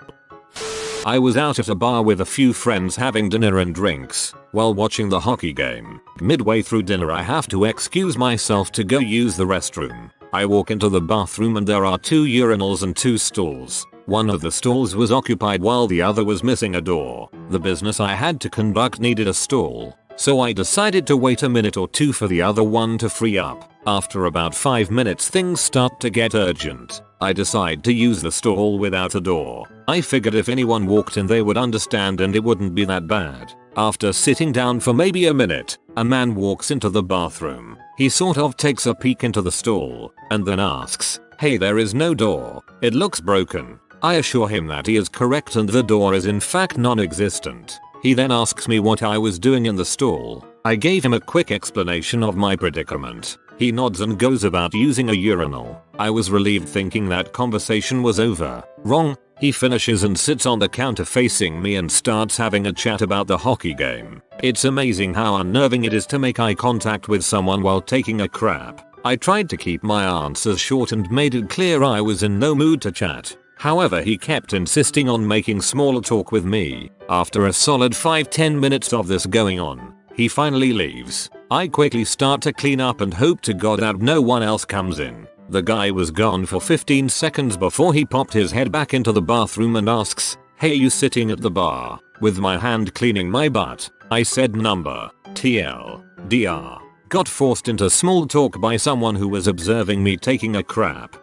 I was out at a bar with a few friends having dinner and drinks while watching the hockey game. Midway through dinner I have to excuse myself to go use the restroom. I walk into the bathroom and there are 2 urinals and 2 stalls. One of the stalls was occupied while the other was missing a door. The business I had to conduct needed a stall, so I decided to wait a minute or two for the other one to free up. After about 5 minutes things start to get urgent. I decide to use the stall without a door. I figured if anyone walked in they would understand and it wouldn't be that bad. After sitting down for maybe a minute, a man walks into the bathroom. He sort of takes a peek into the stall and then asks, "Hey, there is no door. It looks broken." I assure him that he is correct and the door is in fact non-existent. He then asks me what I was doing in the stall. I gave him a quick explanation of my predicament. He nods and goes about using a urinal. I was relieved thinking that conversation was over. Wrong. He finishes and sits on the counter facing me and starts having a chat about the hockey game. It's amazing how unnerving it is to make eye contact with someone while taking a crap. I tried to keep my answers short and made it clear I was in no mood to chat. However, he kept insisting on making small talk with me. After a solid 5-10 minutes of this going on, he finally leaves. I quickly start to clean up and hope to God that no one else comes in. The guy was gone for 15 seconds before he popped his head back into the bathroom and asks, "Hey, you sitting at the bar?" With my hand cleaning my butt, I said number, TLDR. Got forced into small talk by someone who was observing me taking a crap.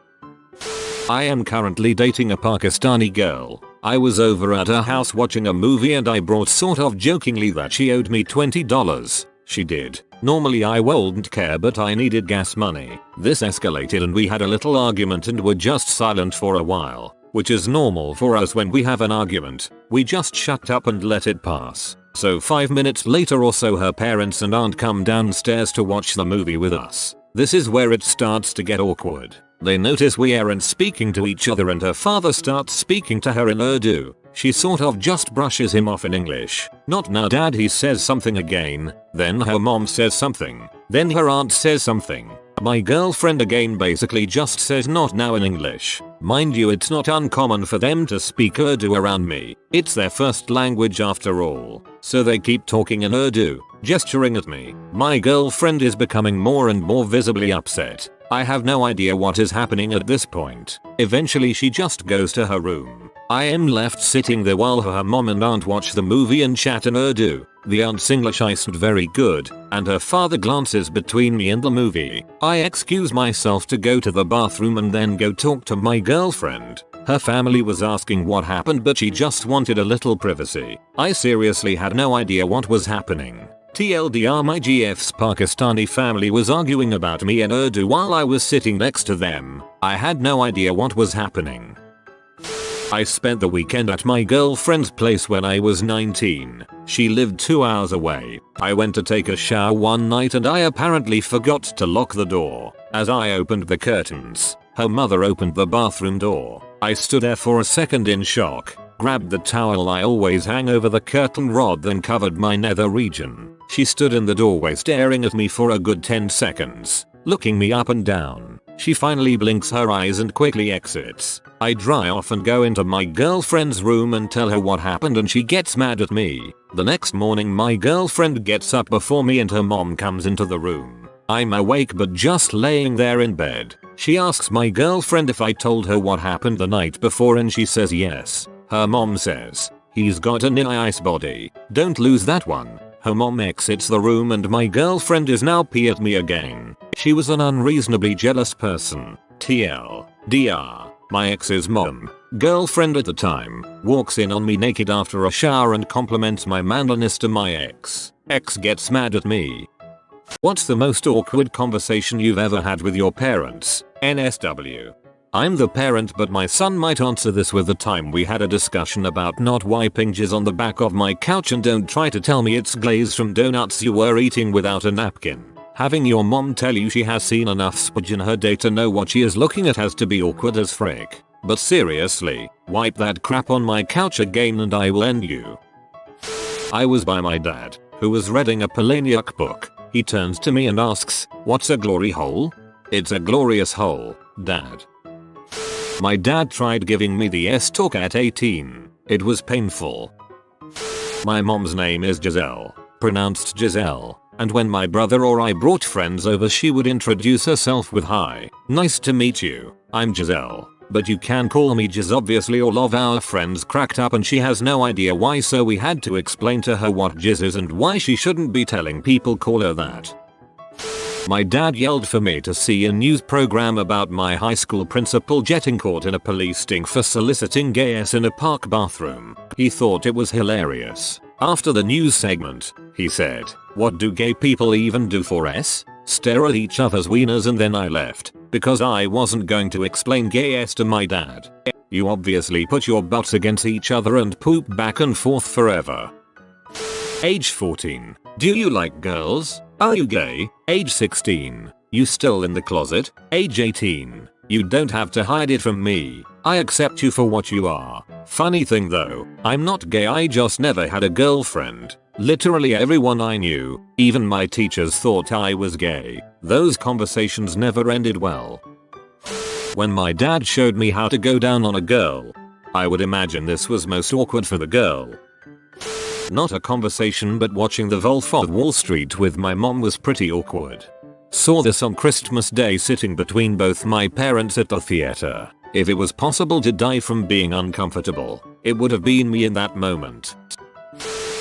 I am currently dating a Pakistani girl. I was over at her house watching a movie and I brought sort of jokingly that she owed me $20. She did. Normally I wouldn't care, but I needed gas money. This escalated and we had a little argument and were just silent for a while, which is normal for us when we have an argument. We just shut up and let it pass. So 5 minutes later or so her parents and aunt come downstairs to watch the movie with us. This is where it starts to get awkward. They notice we aren't speaking to each other and her father starts speaking to her in Urdu. She sort of just brushes him off in English. "Not now, Dad," he says something again. Then her mom says something. Then her aunt says something. My girlfriend again basically just says not now in English. Mind you, it's not uncommon for them to speak Urdu around me. It's their first language after all. So they keep talking in Urdu, gesturing at me. My girlfriend is becoming more and more visibly upset. I have no idea what is happening at this point. Eventually she just goes to her room. I am left sitting there while her mom and aunt watch the movie and chat in Urdu. The aunt's English isn't very good, and her father glances between me and the movie. I excuse myself to go to the bathroom and then go talk to my girlfriend. Her family was asking what happened, but she just wanted a little privacy. I seriously had no idea what was happening. TLDR, my GF's Pakistani family was arguing about me in Urdu while I was sitting next to them. I had no idea what was happening. I spent the weekend at my girlfriend's place when I was 19. She lived 2 hours away. I went to take a shower one night and I apparently forgot to lock the door. As I opened the curtains, her mother opened the bathroom door. I stood there for a second in shock, grabbed the towel I always hang over the curtain rod, then covered my nether region. She stood in the doorway staring at me for a good 10 seconds, looking me up and down. She finally blinks her eyes and quickly exits. I dry off and go into my girlfriend's room and tell her what happened, and she gets mad at me. The next morning my girlfriend gets up before me and her mom comes into the room. I'm awake but just laying there in bed. She asks my girlfriend if I told her what happened the night before and she says yes. Her mom says, "He's got a nice body. Don't lose that one." Her mom exits the room and my girlfriend is now pissed at me again. She was an unreasonably jealous person. TLDR. My ex's mom, girlfriend at the time, walks in on me naked after a shower and compliments my manliness to my ex. Ex gets mad at me. What's the most awkward conversation you've ever had with your parents? NSW. I'm the parent, but my son might answer this with the time we had a discussion about not wiping jizz on the back of my couch, and don't try to tell me it's glaze from donuts you were eating without a napkin. Having your mom tell you she has seen enough spudge in her day to know what she is looking at has to be awkward as frick. But seriously, wipe that crap on my couch again and I will end you. I was by my dad, who was reading a Palaniuk book. He turns to me and asks, "What's a glory hole?" "It's a glorious hole, Dad." My dad tried giving me the S-talk at 18. It was painful. My mom's name is Giselle, pronounced Giselle, and when my brother or I brought friends over she would introduce herself with, "Hi, nice to meet you, I'm Giselle, but you can call me Giz." Obviously all of our friends cracked up and she has no idea why, so we had to explain to her what Giz is and why she shouldn't be telling people call her that. My dad yelled for me to see a news program about my high school principal getting caught in a police sting for soliciting gays in a park bathroom. He thought it was hilarious. After the news segment, he said, "What do gay people even do for S? Stare at each other's wieners," and then I left, because I wasn't going to explain gay S to my dad. You obviously put your butts against each other and poop back and forth forever. Age 14. Do you like girls? Are you gay? Age 16. You still in the closet? Age 18. You don't have to hide it from me. I accept you for what you are. Funny thing though, I'm not gay, I just never had a girlfriend. Literally everyone I knew, even my teachers, thought I was gay. Those conversations never ended well. When my dad showed me how to go down on a girl, I would imagine this was most awkward for the girl. Not a conversation, but watching the Wolf of Wall Street with my mom was pretty awkward. Saw this on Christmas Day sitting between both my parents at the theater. If it was possible to die from being uncomfortable, it would have been me in that moment.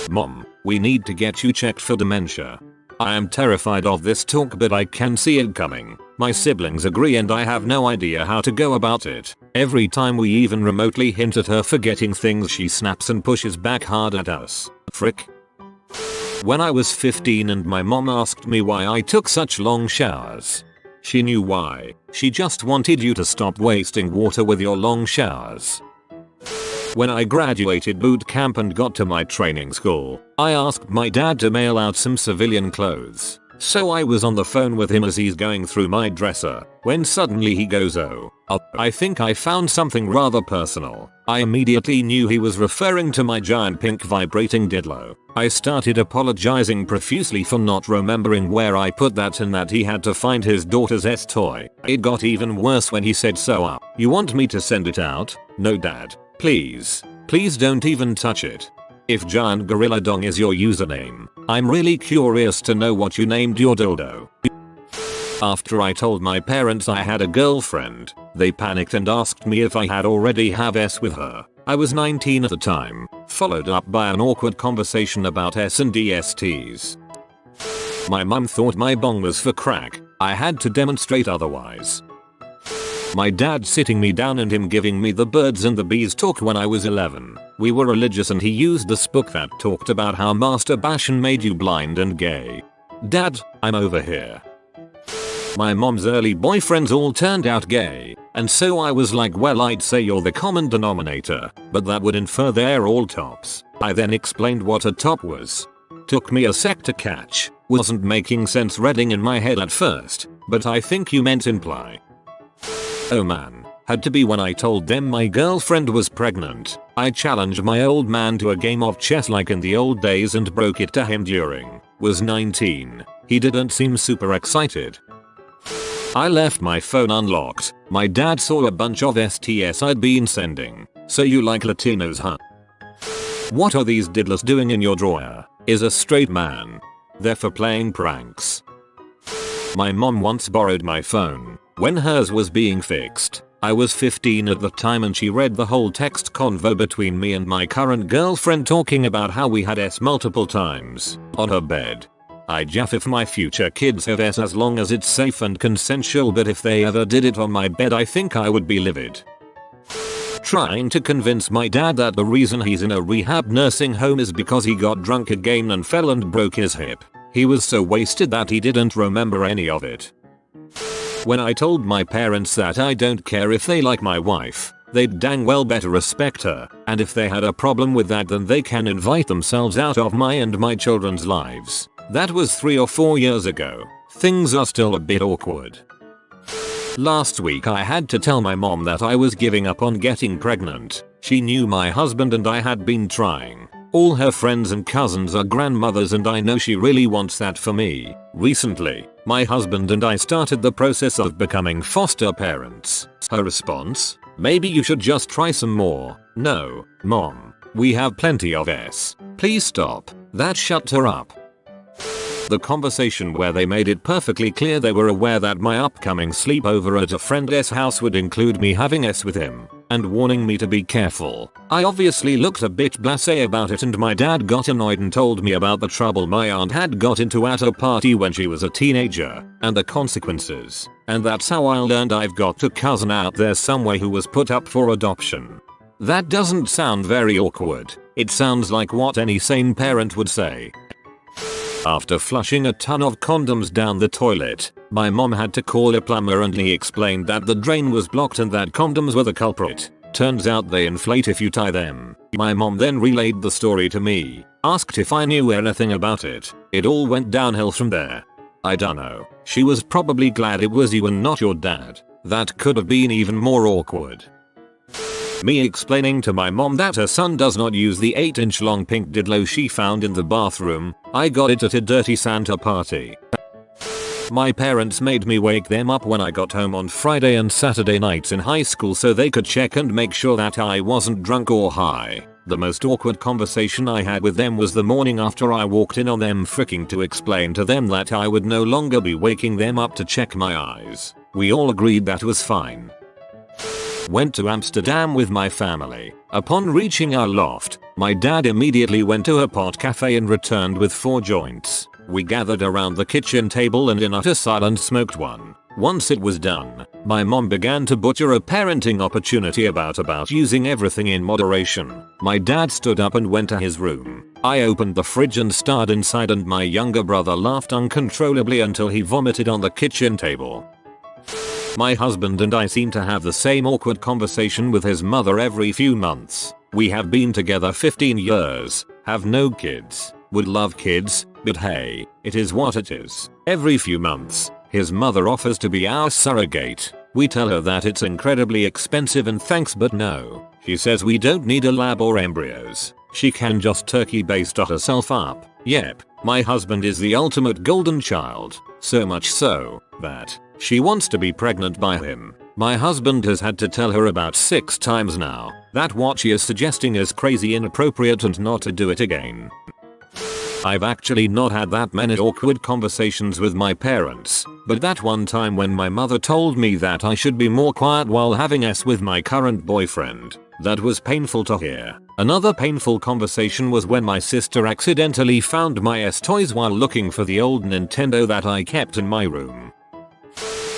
Mom, we need to get you checked for dementia. I am terrified of this talk, but I can see it coming. My siblings agree and I have no idea how to go about it. Every time we even remotely hint at her forgetting things, she snaps and pushes back hard at us. Frick. When I was 15 and my mom asked me why I took such long showers. She knew why. She just wanted you to stop wasting water with your long showers. When I graduated boot camp and got to my training school, I asked my dad to mail out some civilian clothes. So I was on the phone with him as he's going through my dresser, when suddenly he goes, "Oh, I think I found something rather personal." I immediately knew he was referring to my giant pink vibrating dildo. I started apologizing profusely for not remembering where I put that and that he had to find his daughter's toy. It got even worse when he said, "So you want me to send it out?" "No dad, please. Please don't even touch it. If Giant Gorilla Dong is your username, I'm really curious to know what you named your dildo." After I told my parents I had a girlfriend, they panicked and asked me if I had already have sex with her. I was 19 at the time, followed up by an awkward conversation about S&DSTs. My mum thought my bong was for crack. I had to demonstrate otherwise. My dad sitting me down and him giving me the birds and the bees talk when I was 11. We were religious and he used this book that talked about how masturbation made you blind and gay. "Dad, I'm over here." My mom's early boyfriends all turned out gay, and so I was like, "Well, I'd say you're the common denominator, but that would infer they're all tops." I then explained what a top was. Took me a sec to catch, wasn't making sense reading in my head at first, but I think you meant imply. Oh man, had to be when I told them my girlfriend was pregnant. I challenged my old man to a game of chess like in the old days and broke it to him during. Was 19. He didn't seem super excited. I left my phone unlocked. My dad saw a bunch of STS I'd been sending. "So you like Latinos, huh? What are these diddlers doing in your drawer?" Is a straight man. "They're for playing pranks." My mom once borrowed my phone when hers was being fixed. I was 15 at the time and she read the whole text convo between me and my current girlfriend talking about how we had sex multiple times on her bed. I jaff if my future kids have sex as long as it's safe and consensual, but if they ever did it on my bed I think I would be livid. Trying to convince my dad that the reason he's in a rehab nursing home is because he got drunk again and fell and broke his hip. He was so wasted that he didn't remember any of it. When I told my parents that I don't care if they like my wife, they'd dang well better respect her, and if they had a problem with that then they can invite themselves out of my and my children's lives. That was 3 or 4 years ago. Things are still a bit awkward. Last week I had to tell my mom that I was giving up on getting pregnant. She knew my husband and I had been trying. All her friends and cousins are grandmothers and I know she really wants that for me. Recently, my husband and I started the process of becoming foster parents. Her response? "Maybe you should just try some more." "No, mom. We have plenty of S. Please stop." That shut her up. The conversation where they made it perfectly clear they were aware that my upcoming sleepover at a friend's house would include me having sex with him, and warning me to be careful. I obviously looked a bit blasé about it and my dad got annoyed and told me about the trouble my aunt had got into at a party when she was a teenager, and the consequences. And that's how I learned I've got a cousin out there somewhere who was put up for adoption. That doesn't sound very awkward. It sounds like what any sane parent would say. After flushing a ton of condoms down the toilet, my mom had to call a plumber and he explained that the drain was blocked and that condoms were the culprit. Turns out they inflate if you tie them. My mom then relayed the story to me, asked if I knew anything about it. It all went downhill from there. I dunno. She was probably glad it was you and not your dad. That could have been even more awkward. Me explaining to my mom that her son does not use the 8-inch long pink dildo she found in the bathroom. I got it at a dirty Santa party. My parents made me wake them up when I got home on Friday and Saturday nights in high school so they could check and make sure that I wasn't drunk or high. The most awkward conversation I had with them was the morning after I walked in on them freaking to explain to them that I would no longer be waking them up to check my eyes. We all agreed that was fine. Went to Amsterdam with my family. Upon reaching our loft, my dad immediately went to a pot cafe and returned with 4 joints. We gathered around the kitchen table and in utter silence smoked one. Once it was done, my mom began to butcher a parenting opportunity about using everything in moderation. My dad stood up and went to his room. I opened the fridge and stared inside and my younger brother laughed uncontrollably until he vomited on the kitchen table. My husband and I seem to have the same awkward conversation with his mother every few months. We have been together 15 years, have no kids, would love kids, But hey, it is what it is. Every few months, his mother offers to be our surrogate. We tell her that it's incredibly expensive and thanks, but no. She says we don't need a lab or embryos. She can just turkey based herself up. Yep, my husband is the ultimate golden child. So much so that she wants to be pregnant by him. My husband has had to tell her about 6 times now that what she is suggesting is crazy, inappropriate, and not to do it again. I've actually not had that many awkward conversations with my parents, but that one time when my mother told me that I should be more quiet while having sex with my current boyfriend, that was painful to hear. Another painful conversation was when my sister accidentally found my toys while looking for the old Nintendo that I kept in my room.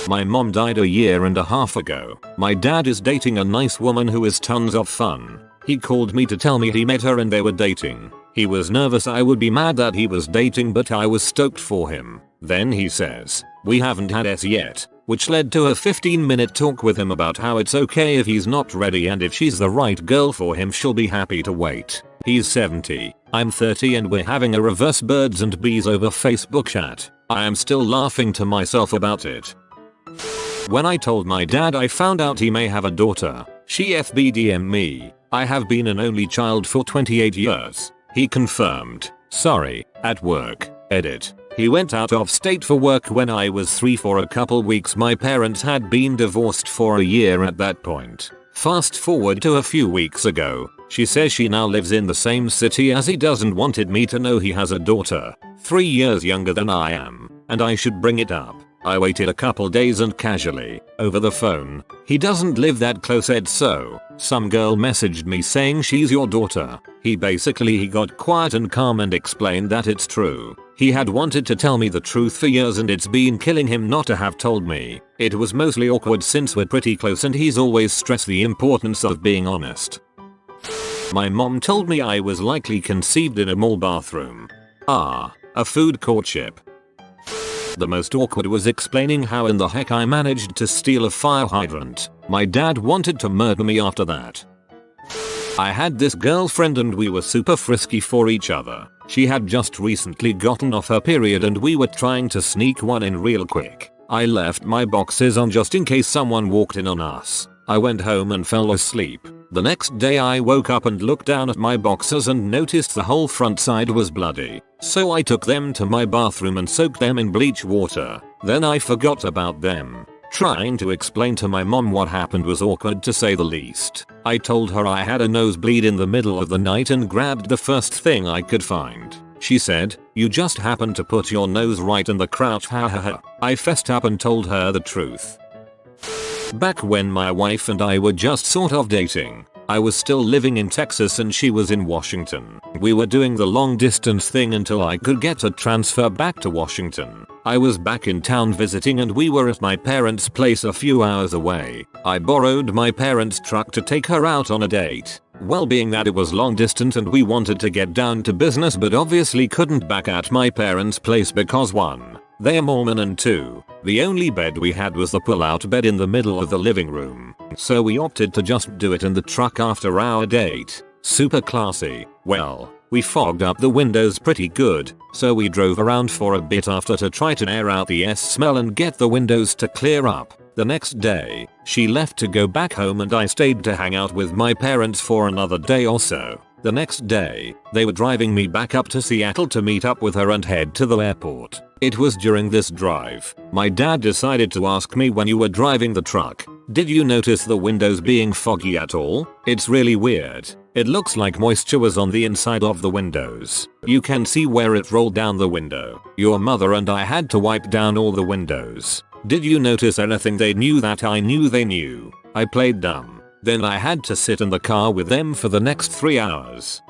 My mom died a year and a half ago. My dad is dating a nice woman who is tons of fun. He called me to tell me he met her and they were dating. He was nervous I would be mad that he was dating, but I was stoked for him. Then he says, "We haven't had sex yet," which led to a 15-minute talk with him about how it's okay if he's not ready and if she's the right girl for him she'll be happy to wait. He's 70, I'm 30, and we're having a reverse birds and bees over Facebook chat. I am still laughing to myself about it. When I told my dad I found out he may have a daughter, she FBDM'd me. I have been an only child for 28 years. He confirmed, "Sorry, at work, edit." He went out of state for work when I was 3 for a couple weeks. My parents had been divorced for a year at that point. Fast forward to a few weeks ago, she says she now lives in the same city as he does and wanted me to know he has a daughter, 3 years younger than I am, and I should bring it up. I waited a couple days and casually, over the phone, "He doesn't live that close, Ed, so some girl messaged me saying she's your daughter." He got quiet and calm and explained that it's true. He had wanted to tell me the truth for years and it's been killing him not to have told me. It was mostly awkward since we're pretty close and he's always stressed the importance of being honest. My mom told me I was likely conceived in a mall bathroom. A food courtship. The most awkward was explaining how in the heck I managed to steal a fire hydrant. My dad wanted to murder me after that. I had this girlfriend and we were super frisky for each other. She had just recently gotten off her period and we were trying to sneak one in real quick. I left my boxes on just in case someone walked in on us. I went home and fell asleep. The next day I woke up and looked down at my boxers and noticed the whole front side was bloody. So I took them to my bathroom and soaked them in bleach water. Then I forgot about them. Trying to explain to my mom what happened was awkward to say the least. I told her I had a nosebleed in the middle of the night and grabbed the first thing I could find. She said, "You just happened to put your nose right in the crouch, ha ha ha." I fessed up and told her the truth. Back when my wife and I were just sort of dating, I was still living in Texas and she was in Washington. We were doing the long distance thing until I could get a transfer back to Washington. I was back in town visiting and we were at my parents' place a few hours away. I borrowed my parents' truck to take her out on a date. Well, being that it was long distance and we wanted to get down to business but obviously couldn't back at my parents' place because 1, they're Mormon, and 2, the only bed we had was the pull-out bed in the middle of the living room. So we opted to just do it in the truck after our date. Super classy. Well, we fogged up the windows pretty good, so we drove around for a bit after to try to air out the smell and get the windows to clear up. The next day, she left to go back home and I stayed to hang out with my parents for another day or so. The next day, they were driving me back up to Seattle to meet up with her and head to the airport. It was during this drive, my dad decided to ask me, "When you were driving the truck, did you notice the windows being foggy at all? It's really weird. It looks like moisture was on the inside of the windows. You can see where it rolled down the window. Your mother and I had to wipe down all the windows. Did you notice anything they knew that I knew they knew?" I played dumb. Then I had to sit in the car with them for the next 3 hours.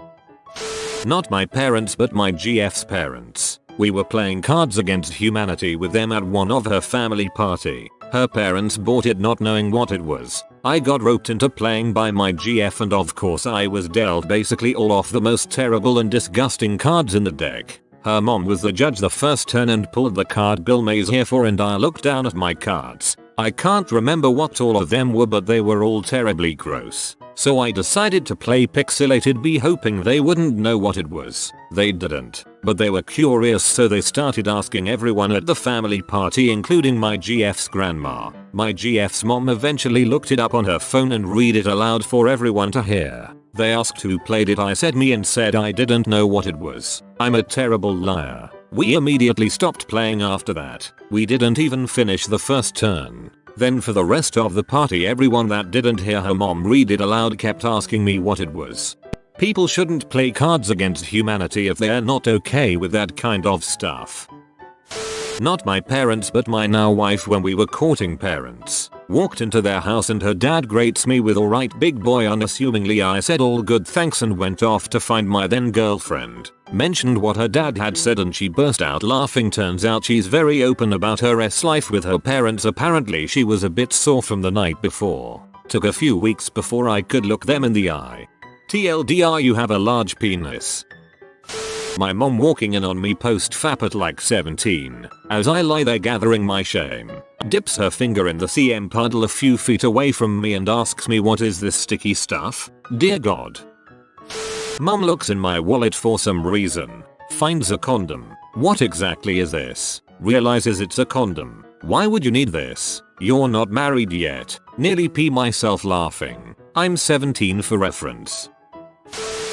Not my parents but my GF's parents. We were playing Cards Against Humanity with them at one of her family party. Her parents bought it not knowing what it was. I got roped into playing by my GF and of course I was dealt basically all of the most terrible and disgusting cards in the deck. Her mom was the judge the first turn and pulled the card Bill Mays here for, and I looked down at my cards. I can't remember what all of them were but they were all terribly gross. So I decided to play Pixelated B hoping they wouldn't know what it was. They didn't. but they were curious, so they started asking everyone at the family party, including my GF's grandma. My GF's mom eventually looked it up on her phone and read it aloud for everyone to hear. They asked who played it. I said me and said I didn't know what it was. I'm a terrible liar. We immediately stopped playing after that. We didn't even finish the first turn. Then for the rest of the party, everyone that didn't hear her mom read it aloud kept asking me what it was. People shouldn't play Cards Against Humanity if they're not okay with that kind of stuff. Not my parents, but my now wife. When we were courting parents, walked into their house and her dad greets me with "Alright big boy." Unassumingly I said "all good thanks" and went off to find my then girlfriend. Mentioned what her dad had said and she burst out laughing. Turns out she's very open about her life with her parents. Apparently she was a bit sore from the night before. Took a few weeks before I could look them in the eye. TLDR, you have a large penis. My mom walking in on me post FAP at like 17. As I lie there gathering my shame, dips her finger in the CM puddle a few feet away from me and asks me, "What is this sticky stuff?" Dear God. Mom looks in my wallet for some reason. Finds a condom. What exactly is this? Realizes it's a condom. Why would you need this? You're not married yet. Nearly pee myself laughing. I'm 17 for reference.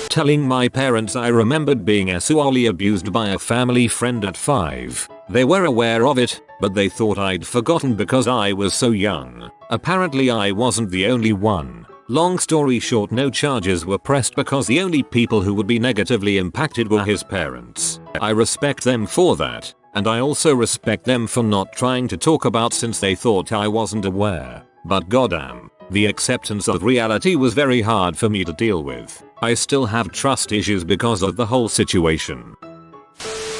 Telling my parents I remembered being sexually abused by a family friend at 5. They were aware of it, but they thought I'd forgotten because I was so young. Apparently I wasn't the only one. Long story short, no charges were pressed because the only people who would be negatively impacted were his parents. I respect them for that, and I also respect them for not trying to talk about since they thought I wasn't aware. But goddamn, the acceptance of reality was very hard for me to deal with. I still have trust issues because of the whole situation.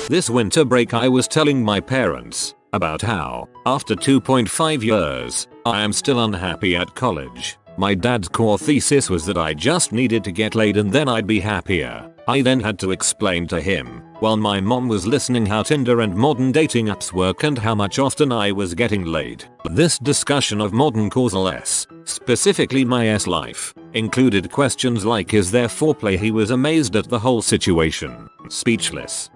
This winter break I was telling my parents about how, after 2.5 years, I am still unhappy at college. My dad's core thesis was that I just needed to get laid and then I'd be happier. I then had to explain to him, while my mom was listening, how Tinder and modern dating apps work and how much often I was getting laid. This discussion of modern causal specifically my life, included questions like, is there foreplay? He was amazed at the whole situation. Speechless.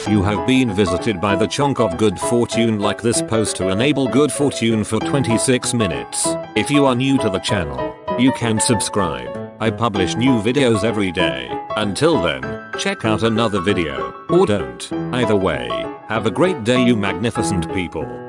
You have been visited by the chunk of good fortune. Like this post to enable good fortune for 26 minutes. If you are new to the channel, you can subscribe. I publish new videos every day. Until then, check out another video, or don't. Either way, have a great day, you magnificent people.